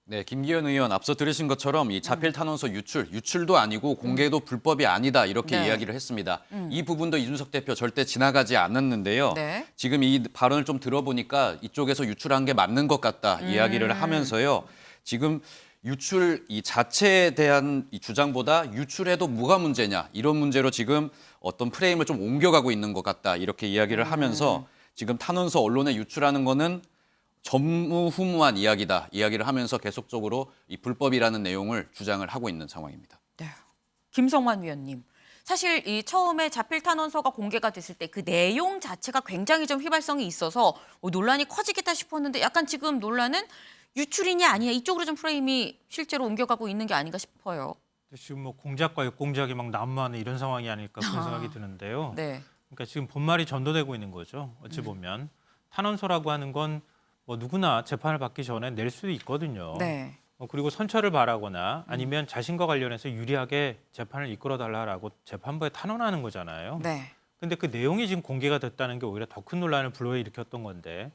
네, 김기현 의원 앞서 들으신 것처럼 이 자필 탄원서 유출도 아니고 공개도 불법이 아니다 이렇게 네. 이야기를 했습니다. 이 부분도 이준석 대표 절대 지나가지 않았는데요. 네. 지금 이 발언을 좀 들어보니까 이쪽에서 유출한 게 맞는 것 같다 이야기를 하면서요. 지금 유출 이 자체에 대한 이 주장보다 유출해도 뭐가 문제냐 이런 문제로 지금 어떤 프레임을 좀 옮겨가고 있는 것 같다 이렇게 이야기를 하면서 지금 탄원서 언론에 유출하는 거는 전무후무한 이야기를 하면서 계속적으로 이 불법이라는 내용을 주장을 하고 있는 상황입니다. 네. 김성환 위원님. 사실 이 처음에 자필 탄원서가 공개가 됐을 때 그 내용 자체가 굉장히 좀 휘발성이 있어서 논란이 커지겠다 싶었는데 약간 지금 논란은 유출이냐 아니냐 이쪽으로 좀 프레임이 실제로 옮겨가고 있는 게 아닌가 싶어요. 지금 뭐 공작과 역공작이 막 난무하는 이런 상황이 아닐까 그런 생각이 드는데요. 네. 그러니까 지금 본말이 전도되고 있는 거죠. 어찌 보면 탄원서라고 하는 건 뭐 누구나 재판을 받기 전에 낼 수도 있거든요. 네. 그리고 선처를 바라거나 아니면 자신과 관련해서 유리하게 재판을 이끌어달라고 재판부에 탄원하는 거잖아요. 네. 근데 그 내용이 지금 공개가 됐다는 게 오히려 더 큰 논란을 불러일으켰던 건데,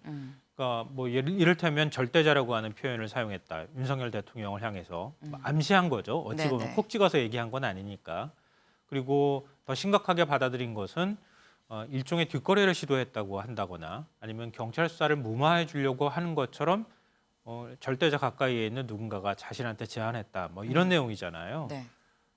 그러니까 뭐 이를테면 절대자라고 하는 표현을 사용했다. 윤석열 대통령을 향해서 암시한 거죠. 어찌 보면 네네. 콕 찍어서 얘기한 건 아니니까. 그리고 더 심각하게 받아들인 것은 일종의 뒷거래를 시도했다고 한다거나 아니면 경찰 수사를 무마해 주려고 하는 것처럼 절대자 가까이에 있는 누군가가 자신한테 제안했다. 뭐 이런 내용이잖아요. 네.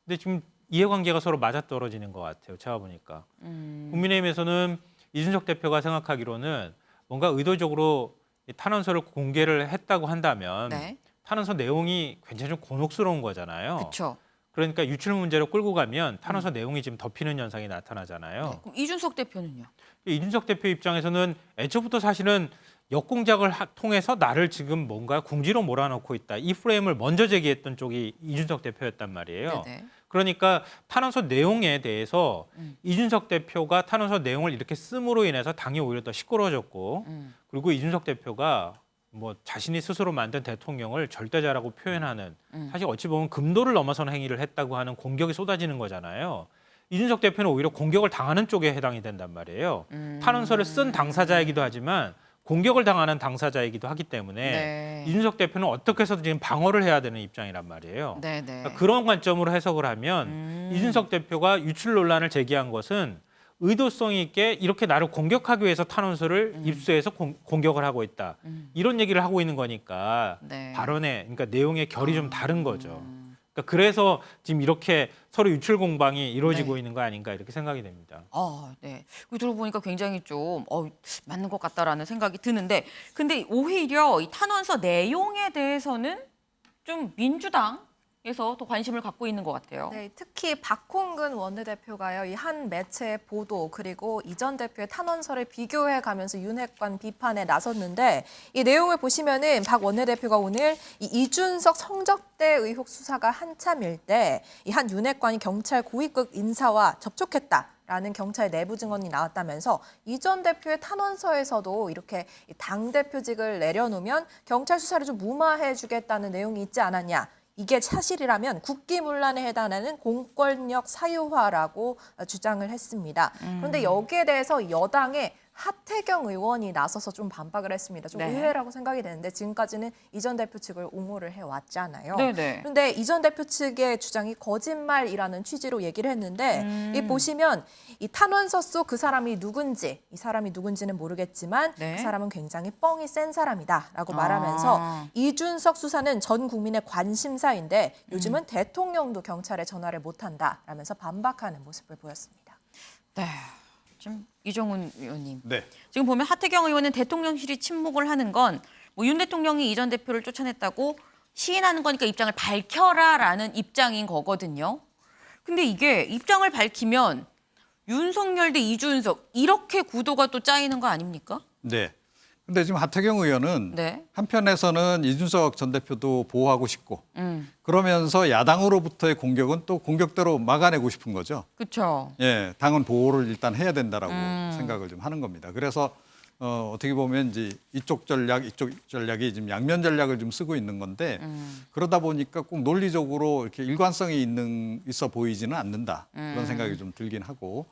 근데 지금 이해관계가 서로 맞아떨어지는 것 같아요. 제가 보니까. 국민의힘에서는 이준석 대표가 생각하기로는 뭔가 의도적으로 이 탄원서를 공개를 했다고 한다면 네. 탄원서 내용이 굉장히 좀 곤혹스러운 거잖아요. 그렇죠. 그러니까 유출 문제로 끌고 가면 탄원서 내용이 지금 덮이는 현상이 나타나잖아요. 네, 그럼 이준석 대표는요? 이준석 대표 입장에서는 애초부터 사실은 역공작을 통해서 나를 지금 뭔가 궁지로 몰아넣고 있다. 이 프레임을 먼저 제기했던 쪽이 이준석 대표였단 말이에요. 네네. 그러니까 탄원서 내용에 대해서 이준석 대표가 탄원서 내용을 이렇게 씀으로 인해서 당이 오히려 더 시끄러워졌고 그리고 이준석 대표가 뭐 자신이 스스로 만든 대통령을 절대자라고 표현하는 사실 어찌 보면 금도를 넘어서는 행위를 했다고 하는 공격이 쏟아지는 거잖아요. 이준석 대표는 오히려 공격을 당하는 쪽에 해당이 된단 말이에요. 탄원서를 쓴 당사자이기도 하지만 공격을 당하는 당사자이기도 하기 때문에 네. 이준석 대표는 어떻게 해서든 지금 방어를 해야 되는 입장이란 말이에요. 네네. 그러니까 그런 관점으로 해석을 하면 이준석 대표가 유출 논란을 제기한 것은 의도성 있게 이렇게 나를 공격하기 위해서 탄원서를 입수해서 공격을 하고 있다. 이런 얘기를 하고 있는 거니까 네. 발언의 그러니까 내용의 결이 좀 다른 거죠. 그러니까 그래서 지금 이렇게 서로 유출 공방이 이루어지고 네. 있는 거 아닌가 이렇게 생각이 됩니다. 네. 들어보니까 굉장히 좀 맞는 것 같다라는 생각이 드는데, 근데 오히려 이 탄원서 내용에 대해서는 좀 민주당에서 더 관심을 갖고 있는 것 같아요. 네, 특히 박홍근 원내대표가요, 이 한 매체의 보도 그리고 이 전 대표의 탄원서를 비교해 가면서 윤핵관 비판에 나섰는데 이 내용을 보시면은 박 원내대표가 오늘 이 이준석 성적대 의혹 수사가 한참일 때 이 한 윤핵관이 경찰 고위급 인사와 접촉했다. 라는 경찰 내부 증언이 나왔다면서 이 전 대표의 탄원서에서도 이렇게 당대표직을 내려놓으면 경찰 수사를 좀 무마해 주겠다는 내용이 있지 않았냐. 이게 사실이라면 국기문란에 해당하는 공권력 사유화라고 주장을 했습니다. 그런데 여기에 대해서 여당의 하태경 의원이 나서서 좀 반박을 했습니다. 좀 네. 의외라고 생각이 되는데 지금까지는 이 전 대표 측을 옹호를 해왔잖아요. 네네. 그런데 이 전 대표 측의 주장이 거짓말이라는 취지로 얘기를 했는데 이 보시면 이 탄원서 속 그 사람이 누군지, 이 사람이 누군지는 모르겠지만 네. 그 사람은 굉장히 뻥이 센 사람이다라고 말하면서 이준석 수사는 전 국민의 관심사인데 요즘은 대통령도 경찰에 전화를 못한다라면서 반박하는 모습을 보였습니다. 네. 지금 이정훈 의원님. 네. 지금 보면 하태경 의원은 대통령실이 침묵을 하는 건 뭐 윤 대통령이 이 전 대표를 쫓아냈다고 시인하는 거니까 입장을 밝혀라라는 입장인 거거든요. 근데 이게 입장을 밝히면 윤석열 대 이준석 이렇게 구도가 또 짜이는 거 아닙니까? 네. 근데 지금 하태경 의원은 네. 한편에서는 이준석 전 대표도 보호하고 싶고 그러면서 야당으로부터의 공격은 또 공격대로 막아내고 싶은 거죠. 그렇죠. 예, 당은 보호를 일단 해야 된다라고 생각을 좀 하는 겁니다. 그래서 어떻게 보면 이제 이쪽 전략, 이쪽 전략이 지금 양면 전략을 좀 쓰고 있는 건데 그러다 보니까 꼭 논리적으로 이렇게 일관성이 있어 보이지는 않는다 그런 생각이 좀 들긴 하고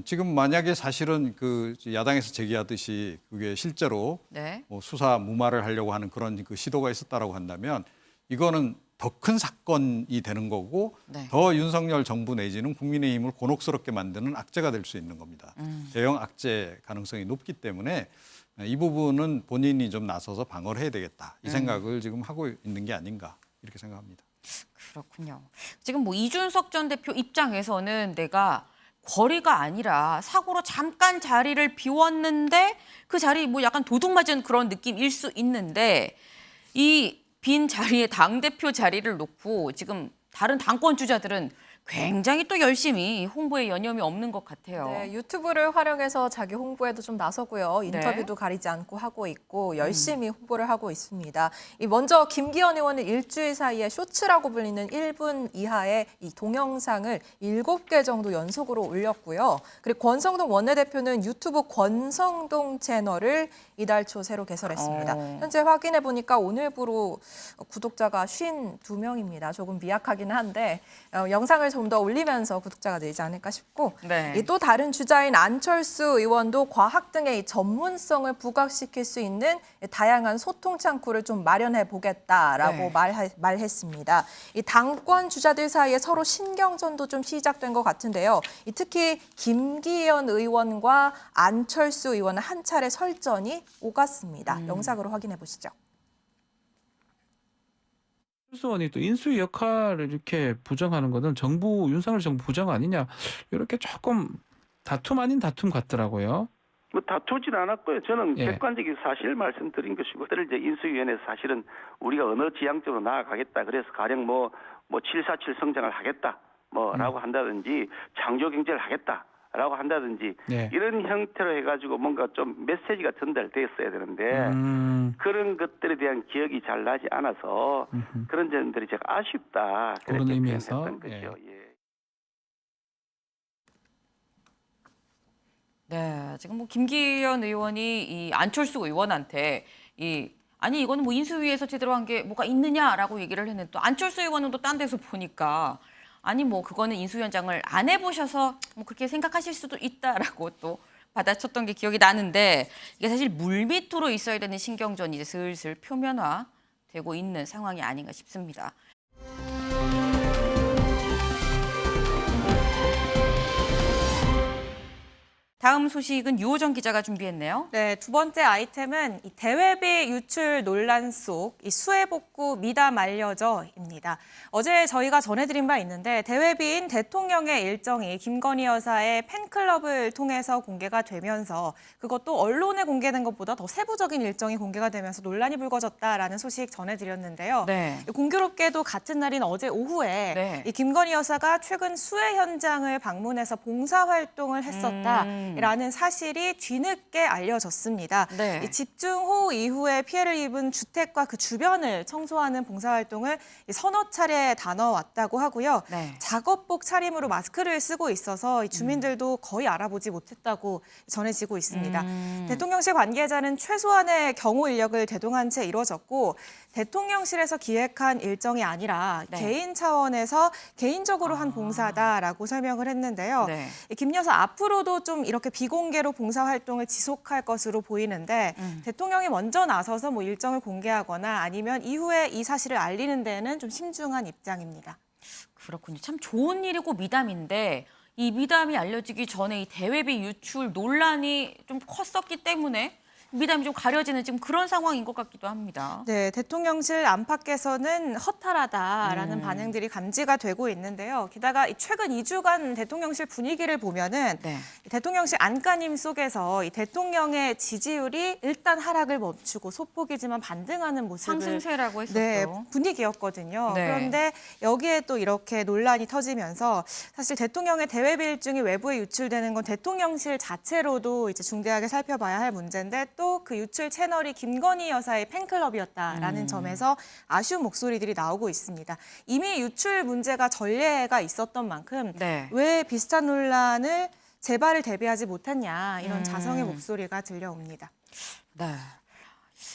지금 만약에 사실은 그 야당에서 제기하듯이 그게 실제로 네. 뭐 수사 무마를 하려고 하는 그런 그 시도가 있었다라고 한다면 이거는 더 큰 사건이 되는 거고 네. 더 윤석열 정부 내지는 국민의힘을 곤혹스럽게 만드는 악재가 될 수 있는 겁니다. 대형 악재 가능성이 높기 때문에 이 부분은 본인이 좀 나서서 방어를 해야 되겠다. 이 생각을 지금 하고 있는 게 아닌가 이렇게 생각합니다. 그렇군요. 지금 뭐 이준석 전 대표 입장에서는 내가 거리가 아니라 사고로 잠깐 자리를 비웠는데 그 자리 뭐 약간 도둑맞은 그런 느낌일 수 있는데 이 빈 자리에 당대표 자리를 놓고 지금 다른 당권 주자들은 굉장히 또 열심히 홍보에 여념이 없는 것 같아요. 네, 유튜브를 활용해서 자기 홍보에도 좀 나서고요. 인터뷰도 가리지 않고 하고 있고 열심히 홍보를 하고 있습니다. 먼저 김기현 의원은 일주일 사이에 쇼츠라고 불리는 1분 이하의 이 동영상을 7개 정도 연속으로 올렸고요. 그리고 권성동 원내대표는 유튜브 권성동 채널을 이달 초 새로 개설했습니다. 현재 확인해 보니까 오늘부로 구독자가 52명입니다. 조금 미약하긴 한데 영상을 좀 더 올리면서 구독자가 늘지 않을까 싶고 네. 또 다른 주자인 안철수 의원도 과학 등의 이 전문성을 부각시킬 수 있는 다양한 소통 창구를 좀 마련해 보겠다라고 네. 말했습니다. 이 당권 주자들 사이에 서로 신경전도 좀 시작된 것 같은데요. 특히 김기현 의원과 안철수 의원은 한 차례 설전이 오갔습니다. 영상으로 확인해 보시죠. 수원이 또 인수위 역할을 이렇게 부정하는 것은 윤석열 정부 부정 아니냐 이렇게 조금 다툼 아닌 다툼 같더라고요. 뭐 다투진 않았고요. 저는 예. 객관적인 사실을 말씀드린 것이고, 그를 이제 인수위원회에서 사실은 우리가 어느 지향적으로 나아가겠다. 그래서 가령 뭐 747 성장을 하겠다. 라고 한다든지 창조 경제를 하겠다라고 한다든지 네. 이런 형태로 해가지고 뭔가 좀 메시지가 전달됐어야 되는데 그런 것들에 대한 기억이 잘 나지 않아서 그런 점들이 제가 아쉽다. 그런 그렇게 의미에서, 표현했던 거죠. 예. 네, 지금 뭐 김기현 의원이 이 안철수 의원한테 아니 이거는 뭐 인수위에서 제대로 한 게 뭐가 있느냐라고 얘기를 했는데 또 안철수 의원은 또 딴 데서 보니까 아니 뭐 그거는 인수위원장을 안 해보셔서 뭐 그렇게 생각하실 수도 있다라고 또 받아쳤던 게 기억이 나는데 이게 사실 물밑으로 있어야 되는 신경전이 이제 슬슬 표면화되고 있는 상황이 아닌가 싶습니다. 다음 소식은 유호정 기자가 준비했네요. 네, 두 번째 아이템은 이 대외비 유출 논란 속 이 수해복구 미담 알려져입니다. 어제 저희가 전해드린 바 있는데 대외비인 대통령의 일정이 김건희 여사의 팬클럽을 통해서 공개가 되면서 그것도 언론에 공개된 것보다 더 세부적인 일정이 공개가 되면서 논란이 불거졌다라는 소식 전해드렸는데요. 네. 공교롭게도 같은 날인 어제 오후에 네. 이 김건희 여사가 최근 수해 현장을 방문해서 봉사활동을 했었다. 라는 사실이 뒤늦게 알려졌습니다. 네. 이 집중호우 이후에 피해를 입은 주택과 그 주변을 청소하는 봉사활동을 서너 차례 다녀왔다고 하고요. 네. 작업복 차림으로 마스크를 쓰고 있어서 이 주민들도 거의 알아보지 못했다고 전해지고 있습니다. 대통령실 관계자는 최소한의 경호 인력을 대동한 채 이루어졌고 대통령실에서 기획한 일정이 아니라 네. 개인 차원에서 개인적으로 한 봉사다라고 설명을 했는데요. 네. 김 여사 앞으로도 좀 이렇게 비공개로 봉사활동을 지속할 것으로 보이는데 대통령이 먼저 나서서 뭐 일정을 공개하거나 아니면 이후에 이 사실을 알리는 데는 좀 심중한 입장입니다. 그렇군요. 참 좋은 일이고 미담인데 이 미담이 알려지기 전에 이 대외비 유출 논란이 좀 컸었기 때문에 미담이 좀 가려지는 지금 그런 상황인 것 같기도 합니다. 네, 대통령실 안팎에서는 허탈하다라는 반응들이 감지가 되고 있는데요. 게다가 최근 2주간 대통령실 분위기를 보면은 네. 대통령실 안간힘 속에서 이 대통령의 지지율이 일단 하락을 멈추고 소폭이지만 반등하는 모습을 상승세라고 했었죠. 네, 분위기였거든요. 네. 그런데 여기에 또 이렇게 논란이 터지면서 사실 대통령의 대외비 일정이 외부에 유출되는 건 대통령실 자체로도 이제 중대하게 살펴봐야 할 문제인데 또 그 유출 채널이 김건희 여사의 팬클럽이었다라는 점에서 아쉬운 목소리들이 나오고 있습니다. 이미 유출 문제가 전례가 있었던 만큼 네. 왜 비슷한 논란을 재발을 대비하지 못했냐 이런 자성의 목소리가 들려옵니다. 네.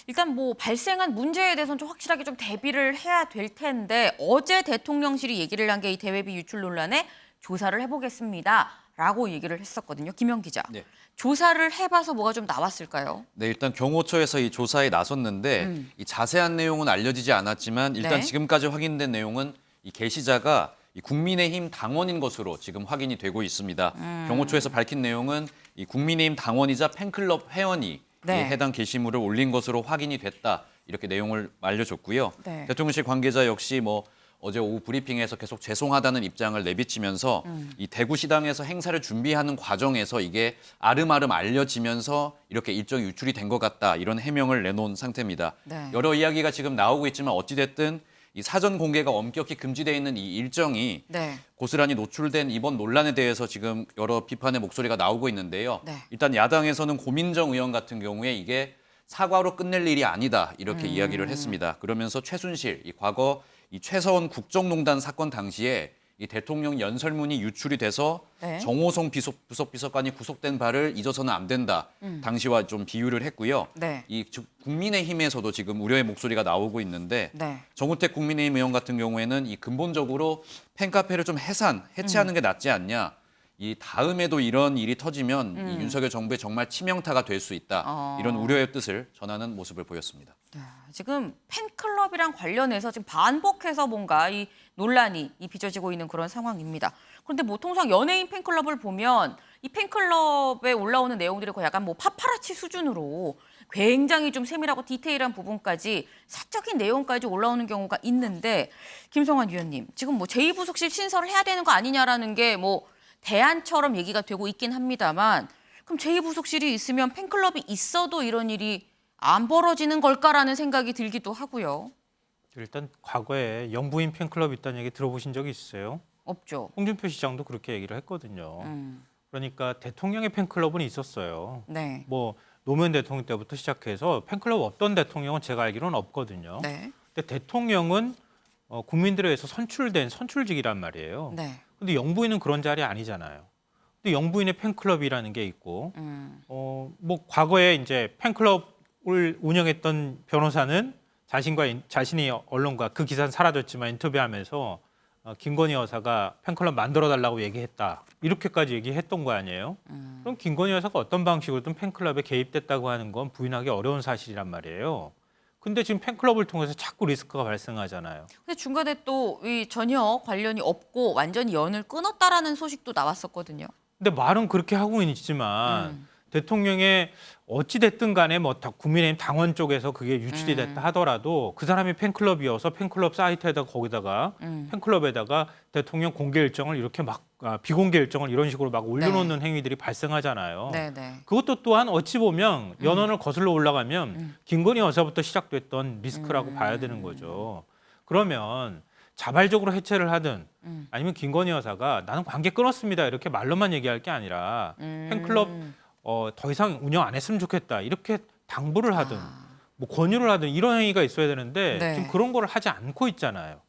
일단 뭐 발생한 문제에 대해서는 좀 확실하게 좀 대비를 해야 될 텐데 어제 대통령실이 얘기를 한 게 이 대외비 유출 논란에 조사를 해보겠습니다라고 얘기를 했었거든요. 김영 기자. 네. 조사를 해봐서 뭐가 좀 나왔을까요? 네, 일단 경호처에서 이 조사에 나섰는데 이 자세한 내용은 알려지지 않았지만 일단 네. 지금까지 확인된 내용은 이 게시자가 이 국민의힘 당원인 것으로 지금 확인이 되고 있습니다. 경호처에서 밝힌 내용은 이 국민의힘 당원이자 팬클럽 회원이 네. 이 해당 게시물을 올린 것으로 확인이 됐다. 이렇게 내용을 알려줬고요. 네. 대통령실 관계자 역시 뭐 어제 오후 브리핑에서 계속 죄송하다는 입장을 내비치면서 이 대구시당에서 행사를 준비하는 과정에서 이게 아름아름 알려지면서 이렇게 일정이 유출이 된 것 같다 이런 해명을 내놓은 상태입니다. 네. 여러 이야기가 지금 나오고 있지만 어찌됐든 이 사전 공개가 엄격히 금지되어 있는 이 일정이 네. 고스란히 노출된 이번 논란에 대해서 지금 여러 비판의 목소리가 나오고 있는데요. 네. 일단 야당에서는 고민정 의원 같은 경우에 이게 사과로 끝낼 일이 아니다 이렇게 이야기를 했습니다. 그러면서 최순실, 이 과거 이 최서원 국정농단 사건 당시에 이 대통령 연설문이 유출이 돼서 네. 정호성 부속비서관이 구속된 바를 잊어서는 안 된다. 당시와 좀 비유를 했고요. 네. 즉 국민의힘에서도 지금 우려의 목소리가 나오고 있는데 네. 정우택 국민의힘 의원 같은 경우에는 이 근본적으로 팬카페를 좀 해체하는 게 낫지 않냐. 이 다음에도 이런 일이 터지면 이 윤석열 정부의 정말 치명타가 될 수 있다. 이런 우려의 뜻을 전하는 모습을 보였습니다. 지금 팬클럽이랑 관련해서 지금 반복해서 뭔가 이 논란이 빚어지고 있는 그런 상황입니다. 그런데 뭐 통상 연예인 팬클럽을 보면 이 팬클럽에 올라오는 내용들이 거의 약간 뭐 파파라치 수준으로 굉장히 좀 세밀하고 디테일한 부분까지 사적인 내용까지 올라오는 경우가 있는데 김성환 위원님 지금 뭐 제2부속실 신설을 해야 되는 거 아니냐라는 게 뭐 대안처럼 얘기가 되고 있긴 합니다만 그럼 제2부속실이 있으면 팬클럽이 있어도 이런 일이 안 벌어지는 걸까라는 생각이 들기도 하고요. 일단 과거에 영부인 팬클럽 있다는 얘기 들어보신 적이 있으세요? 없죠. 홍준표 시장도 그렇게 얘기를 했거든요. 그러니까 대통령의 팬클럽은 있었어요. 네. 뭐 노무현 대통령 때부터 시작해서 팬클럽 없던 대통령은 제가 알기로는 없거든요. 네. 근데 대통령은 국민들에 의해서 선출된 선출직이란 말이에요. 네. 근데 영부인은 그런 자리 아니잖아요. 근데 영부인의 팬클럽이라는 게 있고, 뭐 과거에 이제 팬클럽을 운영했던 변호사는 자신이 언론과 그 기사는 사라졌지만 인터뷰하면서 김건희 여사가 팬클럽 만들어달라고 얘기했다. 이렇게까지 얘기했던 거 아니에요? 그럼 김건희 여사가 어떤 방식으로든 팬클럽에 개입됐다고 하는 건 부인하기 어려운 사실이란 말이에요. 근데 지금 팬클럽을 통해서 자꾸 리스크가 발생하잖아요. 근데 중간에 또 이 전혀 관련이 없고 완전히 연을 끊었다라는 소식도 나왔었거든요. 근데 말은 그렇게 하고 있지만 대통령의 어찌 됐든 간에 뭐 국민의힘 당원 쪽에서 그게 유출이 됐다 하더라도 그 사람이 팬클럽이어서 팬클럽 사이트에다가 거기다가 팬클럽에다가 대통령 공개 일정을 이렇게 막 비공개 일정을 이런 식으로 막 올려놓는 행위들이 발생하잖아요. 네, 네. 그것도 또한 어찌 보면 연원을 거슬러 올라가면 김건희 여사부터 시작됐던 리스크라고 봐야 되는 거죠. 그러면 자발적으로 해체를 하든 아니면 김건희 여사가 나는 관계 끊었습니다 이렇게 말로만 얘기할 게 아니라 팬클럽 더 이상 운영 안 했으면 좋겠다 이렇게 당부를 하든 뭐 권유를 하든 이런 행위가 있어야 되는데 네. 지금 그런 거를 하지 않고 있잖아요.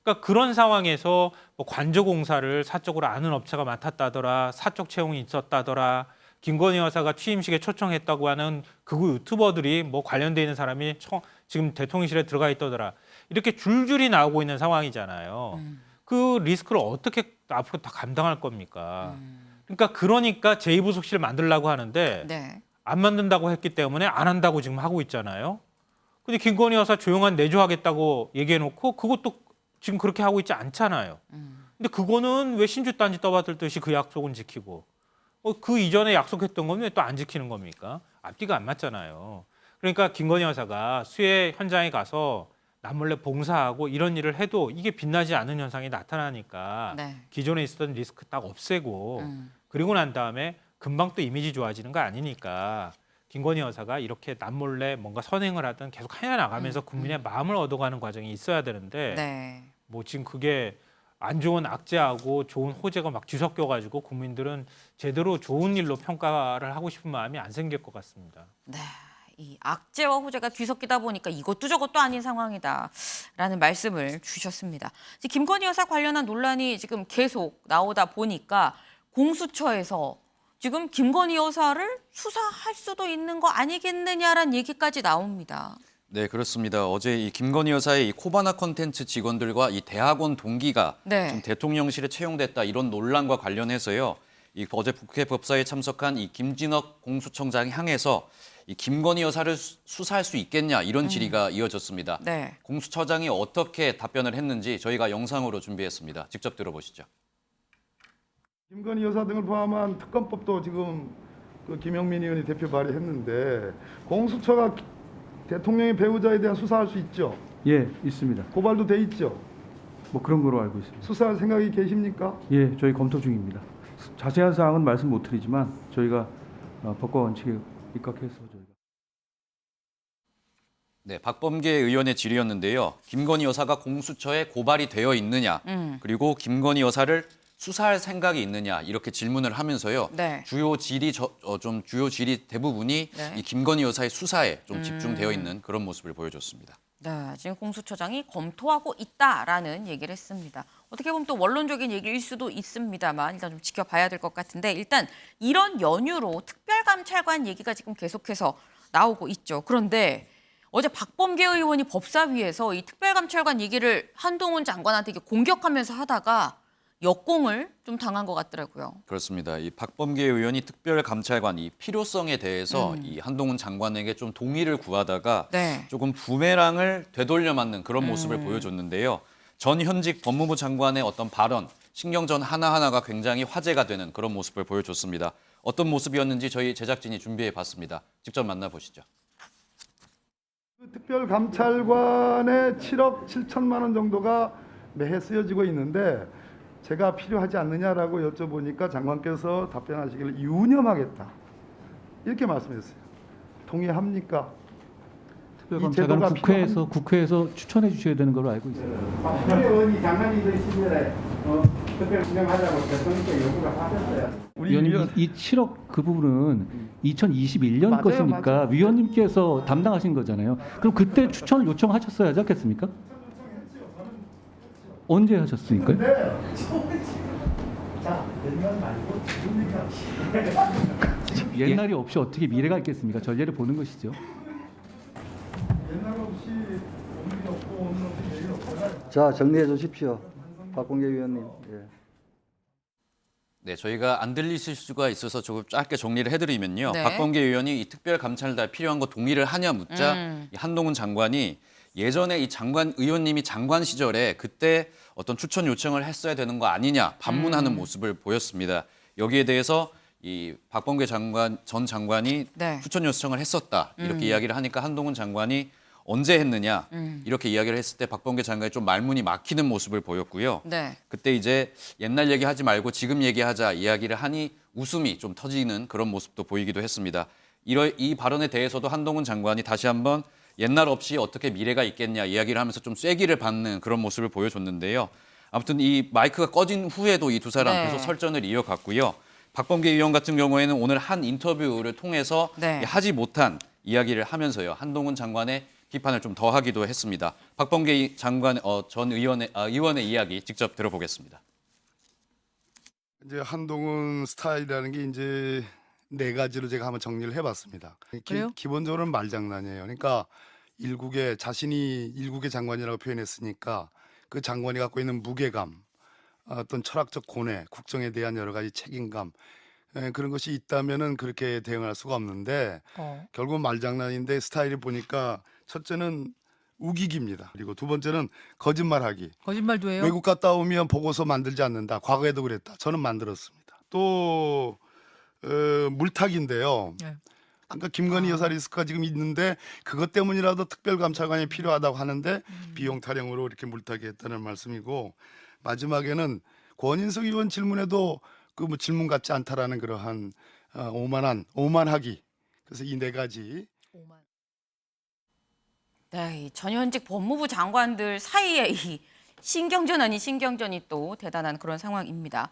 그러니까 그런 상황에서 뭐 관저공사를 사적으로 아는 업체가 맡았다더라, 사적 채용이 있었다더라, 김건희 여사가 취임식에 초청했다고 하는 극우 유튜버들이 뭐 관련돼 있는 사람이 지금 대통령실에 들어가 있다더라 이렇게 줄줄이 나오고 있는 상황이잖아요. 그 리스크를 어떻게 앞으로 다 감당할 겁니까? 그러니까 제2부속실을 만들려고 하는데 네. 안 만든다고 했기 때문에 안 한다고 지금 하고 있잖아요. 근데 김건희 여사 조용한 내조하겠다고 얘기해놓고 그것도 지금 그렇게 하고 있지 않잖아요. 근데 그거는 왜 신주단지 떠받들듯이 그 약속은 지키고 그 이전에 약속했던 건 왜 또 안 지키는 겁니까? 앞뒤가 안 맞잖아요. 그러니까 김건희 여사가 수해 현장에 가서 남몰래 봉사하고 이런 일을 해도 이게 빛나지 않은 현상이 나타나니까 네. 기존에 있었던 리스크 딱 없애고 그리고 난 다음에 금방 또 이미지 좋아지는 거 아니니까 김건희 여사가 이렇게 남몰래 뭔가 선행을 하든 계속 해나가면서 국민의 마음을 얻어가는 과정이 있어야 되는데 네. 뭐 지금 그게 안 좋은 악재하고 좋은 호재가 막 뒤섞여가지고 국민들은 제대로 좋은 일로 평가를 하고 싶은 마음이 안 생길 것 같습니다. 네. 이 악재와 호재가 뒤섞이다 보니까 이것도 저것도 아닌 상황이다라는 말씀을 주셨습니다. 김건희 여사 관련한 논란이 지금 계속 나오다 보니까 공수처에서 지금 김건희 여사를 수사할 수도 있는 거 아니겠느냐라는 얘기까지 나옵니다. 네, 그렇습니다. 어제 이 김건희 여사의 이 코바나 콘텐츠 직원들과 이 대학원 동기가 네. 지금 대통령실에 채용됐다 이런 논란과 관련해서요. 이 어제 국회 법사위에 참석한 이 김진욱 공수처장이 향해서 이 김건희 여사를 수사할 수 있겠냐 이런 질의가 이어졌습니다. 네. 공수처장이 어떻게 답변을 했는지 저희가 영상으로 준비했습니다. 직접 들어보시죠. 김건희 여사 등을 포함한 특검법도 지금 그 김영민 의원이 대표 발의했는데 공수처가 대통령의 배우자에 대한 수사할 수 있죠? 예, 있습니다. 고발도 돼 있죠? 뭐 그런 거로 알고 있습니다. 수사할 생각이 계십니까? 예, 저희 검토 중입니다. 자세한 사항은 말씀 못 드리지만 저희가 법과 원칙에 입각해서 저희가. 네, 박범계 의원의 질의였는데요. 김건희 여사가 공수처에 고발이 되어 있느냐, 그리고 김건희 여사를 수사할 생각이 있느냐 이렇게 질문을 하면서요. 네. 주요 질의 대부분이 네. 이 김건희 여사의 수사에 좀 집중되어 있는 그런 모습을 보여줬습니다. 네, 지금 공수처장이 검토하고 있다라는 얘기를 했습니다. 어떻게 보면 또 원론적인 얘기일 수도 있습니다만 일단 좀 지켜봐야 될 것 같은데 일단 이런 연유로 특별감찰관 얘기가 지금 계속해서 나오고 있죠. 그런데 어제 박범계 의원이 법사위에서 이 특별감찰관 얘기를 한동훈 장관한테 이게 공격하면서 하다가 역공을 좀 당한 것 같더라고요. 그렇습니다. 이 박범계 의원이 특별감찰관 이 필요성에 대해서 이 한동훈 장관에게 좀 동의를 구하다가 네. 조금 부메랑을 되돌려 맞는 그런 모습을 보여줬는데요. 전 현직 법무부 장관의 어떤 발언, 신경전 하나하나가 굉장히 화제가 되는 그런 모습을 보여줬습니다. 어떤 모습이었는지 저희 제작진이 준비해봤습니다. 직접 만나보시죠. 특별감찰관의 7억 7천만 원 정도가 매해 쓰여지고 있는데 제가 필요하지 않느냐라고 여쭤보니까 장관께서 답변하시기를 유념하겠다 이렇게 말씀했어요. 동의합니까? 특별감찰관은 국회에서 추천해 주셔야 되는 걸로 알고 있어요. 박근혜 의원이 장관님들 시절에 특별 진행하자고 대통령께 요구를 하셨어요. 위원님, 이 7억 그 부분은 2021년 맞아요, 것이니까 맞아요. 위원님께서 담당하신 거잖아요. 그럼 그때 추천을 요청하셨어야 하지 않겠습니까? 언제 하셨으니까요? 옛날이 없이 어떻게 미래가 있겠습니까? 전례를 보는 것이죠. 자, 정리해 주십시오. 박범계 위원님. 예. 네, 저희가 안 들리실 수가 있어서 조금 짧게 정리를 해드리면요. 네. 박범계 의원이 이 특별감찰단 필요한 거 동의를 하냐 묻자 이 한동훈 장관이 예전에 이 장관 의원님이 장관 시절에 그때 어떤 추천 요청을 했어야 되는 거 아니냐 반문하는 모습을 보였습니다. 여기에 대해서 이 박범계 전 장관이 네. 추천 요청을 했었다 이렇게 이야기를 하니까 한동훈 장관이 언제 했느냐 이렇게 이야기를 했을 때 박범계 장관이 좀 말문이 막히는 모습을 보였고요. 네. 그때 이제 옛날 얘기하지 말고 지금 얘기하자 이야기를 하니 웃음이 좀 터지는 그런 모습도 보이기도 했습니다. 이 발언에 대해서도 한동훈 장관이 다시 한번 옛날 없이 어떻게 미래가 있겠냐 이야기를 하면서 좀 쐐기를 받는 그런 모습을 보여줬는데요. 아무튼 이 마이크가 꺼진 후에도 이 두 사람 네. 계속 설전을 이어갔고요. 박범계 의원 같은 경우에는 오늘 한 인터뷰를 통해서 네. 하지 못한 이야기를 하면서요. 한동훈 장관의 비판을 좀 더하기도 했습니다. 박범계 장관 전 의원의 이야기 직접 들어보겠습니다. 이제 한동훈 스타일이라는 게 이제 네 가지로 제가 한번 정리를 해봤습니다. 그래요? 기본적으로는 말장난이에요. 그러니까 자신이 일국의 장관이라고 표현했으니까 그 장관이 갖고 있는 무게감, 어떤 철학적 고뇌, 국정에 대한 여러 가지 책임감 그런 것이 있다면은 그렇게 대응할 수가 없는데 결국 말장난인데 스타일을 보니까 첫째는 우기기입니다. 그리고 두 번째는 거짓말하기. 거짓말도 해요? 외국 갔다 오면 보고서 만들지 않는다. 과거에도 그랬다. 저는 만들었습니다. 또 물타기인데요. 네. 그러니까 김건희 여사 리스크가 지금 있는데 그것 때문이라도 특별감찰관이 필요하다고 하는데 비용 타령으로 이렇게 물타기했다는 말씀이고 마지막에는 권인석 의원 질문에도 그 뭐 질문 같지 않다라는 그러한 오만하기. 그래서 이 네 가지. 네, 이 전현직 법무부 장관들 사이에 이 신경전 아닌 신경전이 또 대단한 그런 상황입니다.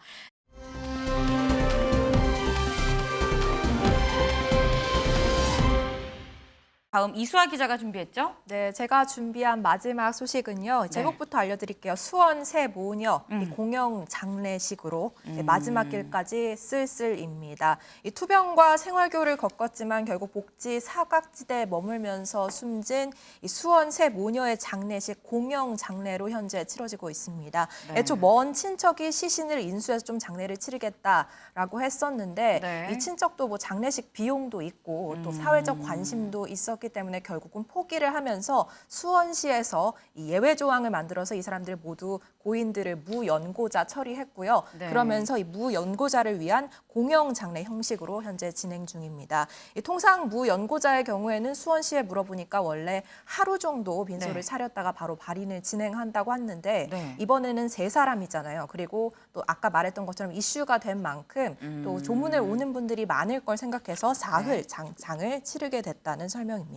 다음 이수아 기자가 준비했죠? 네, 제가 준비한 마지막 소식은요. 제목부터 알려드릴게요. 수원 새 모녀 이 공영 장례식으로 마지막 길까지 쓸쓸입니다. 이 투병과 생활교를 겪었지만 결국 복지 사각지대에 머물면서 숨진 이 수원 새 모녀의 장례식 공영 장례로 현재 치러지고 있습니다. 네. 애초 먼 친척이 시신을 인수해서 좀 장례를 치르겠다라고 했었는데 네. 이 친척도 뭐 장례식 비용도 있고 또 사회적 관심도 있었기 때문에 결국은 포기를 하면서 수원시에서 이 예외 조항을 만들어서 이 사람들 모두 고인들을 무연고자 처리했고요. 네. 그러면서 이 무연고자를 위한 공영 장례 형식으로 현재 진행 중입니다. 이 통상 무연고자의 경우에는 수원시에 물어보니까 원래 하루 정도 빈소를 네. 차렸다가 바로 발인을 진행한다고 했는데 네. 이번에는 세 사람이잖아요. 그리고 또 아까 말했던 것처럼 이슈가 된 만큼 또 조문을 오는 분들이 많을 걸 생각해서 사흘 장을 치르게 됐다는 설명입니다.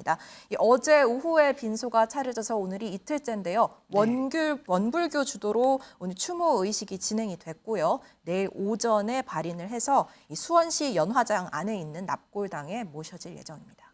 어제 오후에 빈소가 차려져서 오늘이 이틀째인데요. 원불교 주도로 오늘 추모 의식이 진행이 됐고요. 내일 오전에 발인을 해서 이 수원시 연화장 안에 있는 납골당에 모셔질 예정입니다.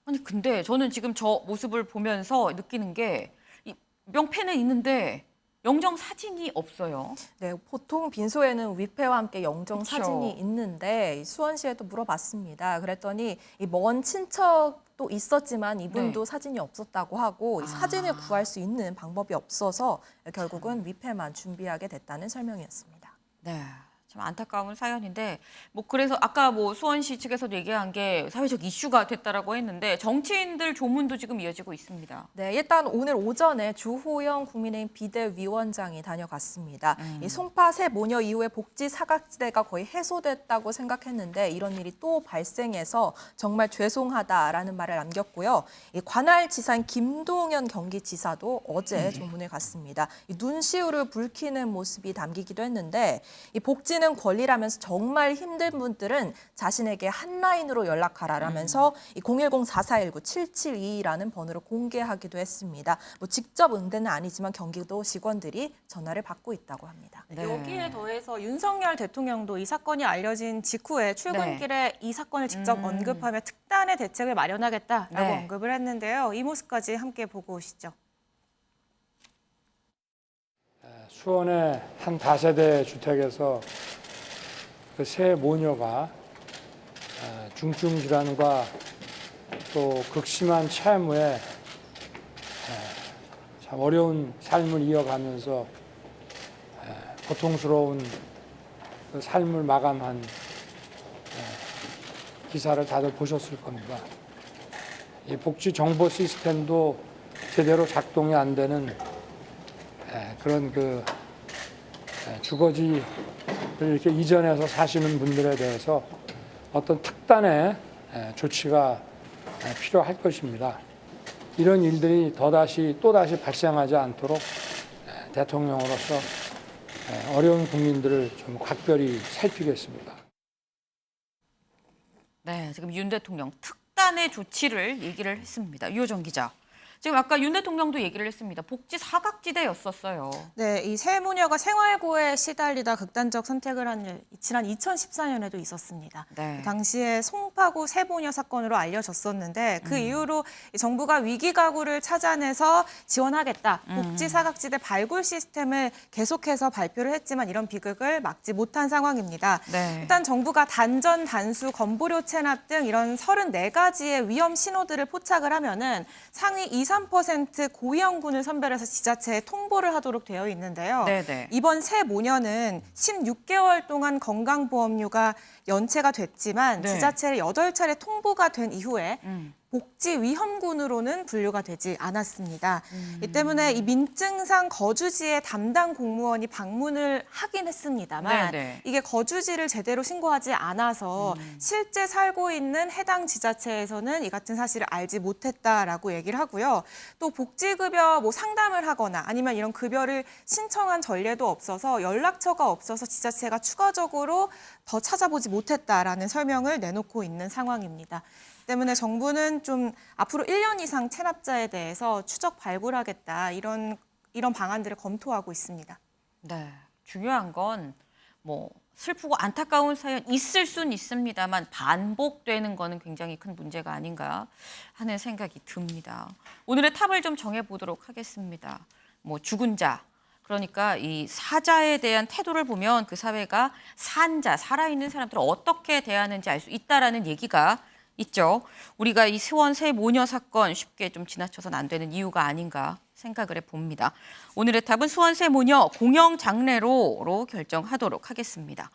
아니 근데 저는 지금 저 모습을 보면서 느끼는 게 이 명패는 있는데 영정 사진이 없어요. 네, 보통 빈소에는 위패와 함께 영정 그쵸. 사진이 있는데 수원시에도 물어봤습니다. 그랬더니 이 먼 친척도 있었지만 이분도 사진이 없었다고 하고 이 사진을 구할 수 있는 방법이 없어서 결국은 위패만 준비하게 됐다는 설명이었습니다. 네. 참 안타까운 사연인데 뭐 그래서 아까 뭐 수원시 측에서도 얘기한 게 사회적 이슈가 됐다라고 했는데 정치인들 조문도 지금 이어지고 있습니다. 네, 일단 오늘 오전에 주호영 국민의힘 비대위원장이 다녀갔습니다. 이 송파 새 모녀 이후에 복지 사각지대가 거의 해소됐다고 생각했는데 이런 일이 또 발생해서 정말 죄송하다라는 말을 남겼고요. 이 관할 지사인 김동연 경기지사도 어제 조문을 갔습니다. 이 눈시울을 붉히는 모습이 담기기도 했는데 이 복지는 권리라면서 정말 힘든 분들은 자신에게 한 라인으로 연락하라라면서 이 010-4419-7722라는 번호를 공개하기도 했습니다. 뭐 직접 응대는 아니지만 경기도 직원들이 전화를 받고 있다고 합니다. 네. 여기에 더해서 윤석열 대통령도 이 사건이 알려진 직후에 출근길에 이 사건을 직접 언급하며 특단의 대책을 마련하겠다라고 언급을 했는데요. 이 모습까지 함께 보고 오시죠. 수원의 한 다세대 주택에서 그 세 모녀가 중증 질환과 또 극심한 채무에 참 어려운 삶을 이어가면서 고통스러운 그 삶을 마감한 기사를 다들 보셨을 겁니다. 이 복지 정보 시스템도 제대로 작동이 안 되는 그런 그 주거지를 이렇게 이전해서 사시는 분들에 대해서 어떤 특단의 조치가 필요할 것입니다. 이런 일들이 또다시 발생하지 않도록 대통령으로서 어려운 국민들을 좀 각별히 살피겠습니다. 네, 지금 윤 대통령 특단의 조치를 얘기를 했습니다. 유호정 기자. 지금 아까 윤 대통령도 얘기를 했습니다. 복지 사각지대였었어요. 네, 이 세 모녀가 생활고에 시달리다 극단적 선택을 한 일, 지난 2014년에도 있었습니다. 네. 당시에 송파구 세 모녀 사건으로 알려졌었는데 그 이후로 정부가 위기 가구를 찾아내서 지원하겠다. 복지 사각지대 발굴 시스템을 계속해서 발표를 했지만 이런 비극을 막지 못한 상황입니다. 네. 일단 정부가 단전, 단수, 건보료 체납 등 이런 34가지의 위험 신호들을 포착을 하면은 상위 2~3% 고위험군을 선별해서 지자체에 통보를 하도록 되어 있는데요. 네네. 이번 새 모녀는 16개월 동안 건강보험료가 연체가 됐지만 네. 지자체에 8차례 통보가 된 이후에 복지 위험군으로는 분류가 되지 않았습니다. 이 때문에 이 민증상 거주지의 담당 공무원이 방문을 하긴 했습니다만 네네. 이게 거주지를 제대로 신고하지 않아서 실제 살고 있는 해당 지자체에서는 이 같은 사실을 알지 못했다라고 얘기를 하고요. 또 복지급여 뭐 상담을 하거나 아니면 이런 급여를 신청한 전례도 없어서 연락처가 없어서 지자체가 추가적으로 더 찾아보지 못했다라는 설명을 내놓고 있는 상황입니다. 때문에 정부는 좀 앞으로 1년 이상 체납자에 대해서 추적 발굴하겠다 이런 방안들을 검토하고 있습니다. 네, 중요한 건 뭐 슬프고 안타까운 사연 있을 수는 있습니다만 반복되는 거는 굉장히 큰 문제가 아닌가 하는 생각이 듭니다. 오늘의 탑을 좀 정해보도록 하겠습니다. 뭐 죽은 자, 그러니까 이 사자에 대한 태도를 보면 그 사회가 산자, 살아있는 사람들을 어떻게 대하는지 알 수 있다라는 얘기가 있죠. 우리가 이 수원 새 모녀 사건 쉽게 좀 지나쳐서는 안 되는 이유가 아닌가 생각을 해봅니다. 오늘의 탑은 수원 새 모녀 공영 장례로로 결정하도록 하겠습니다.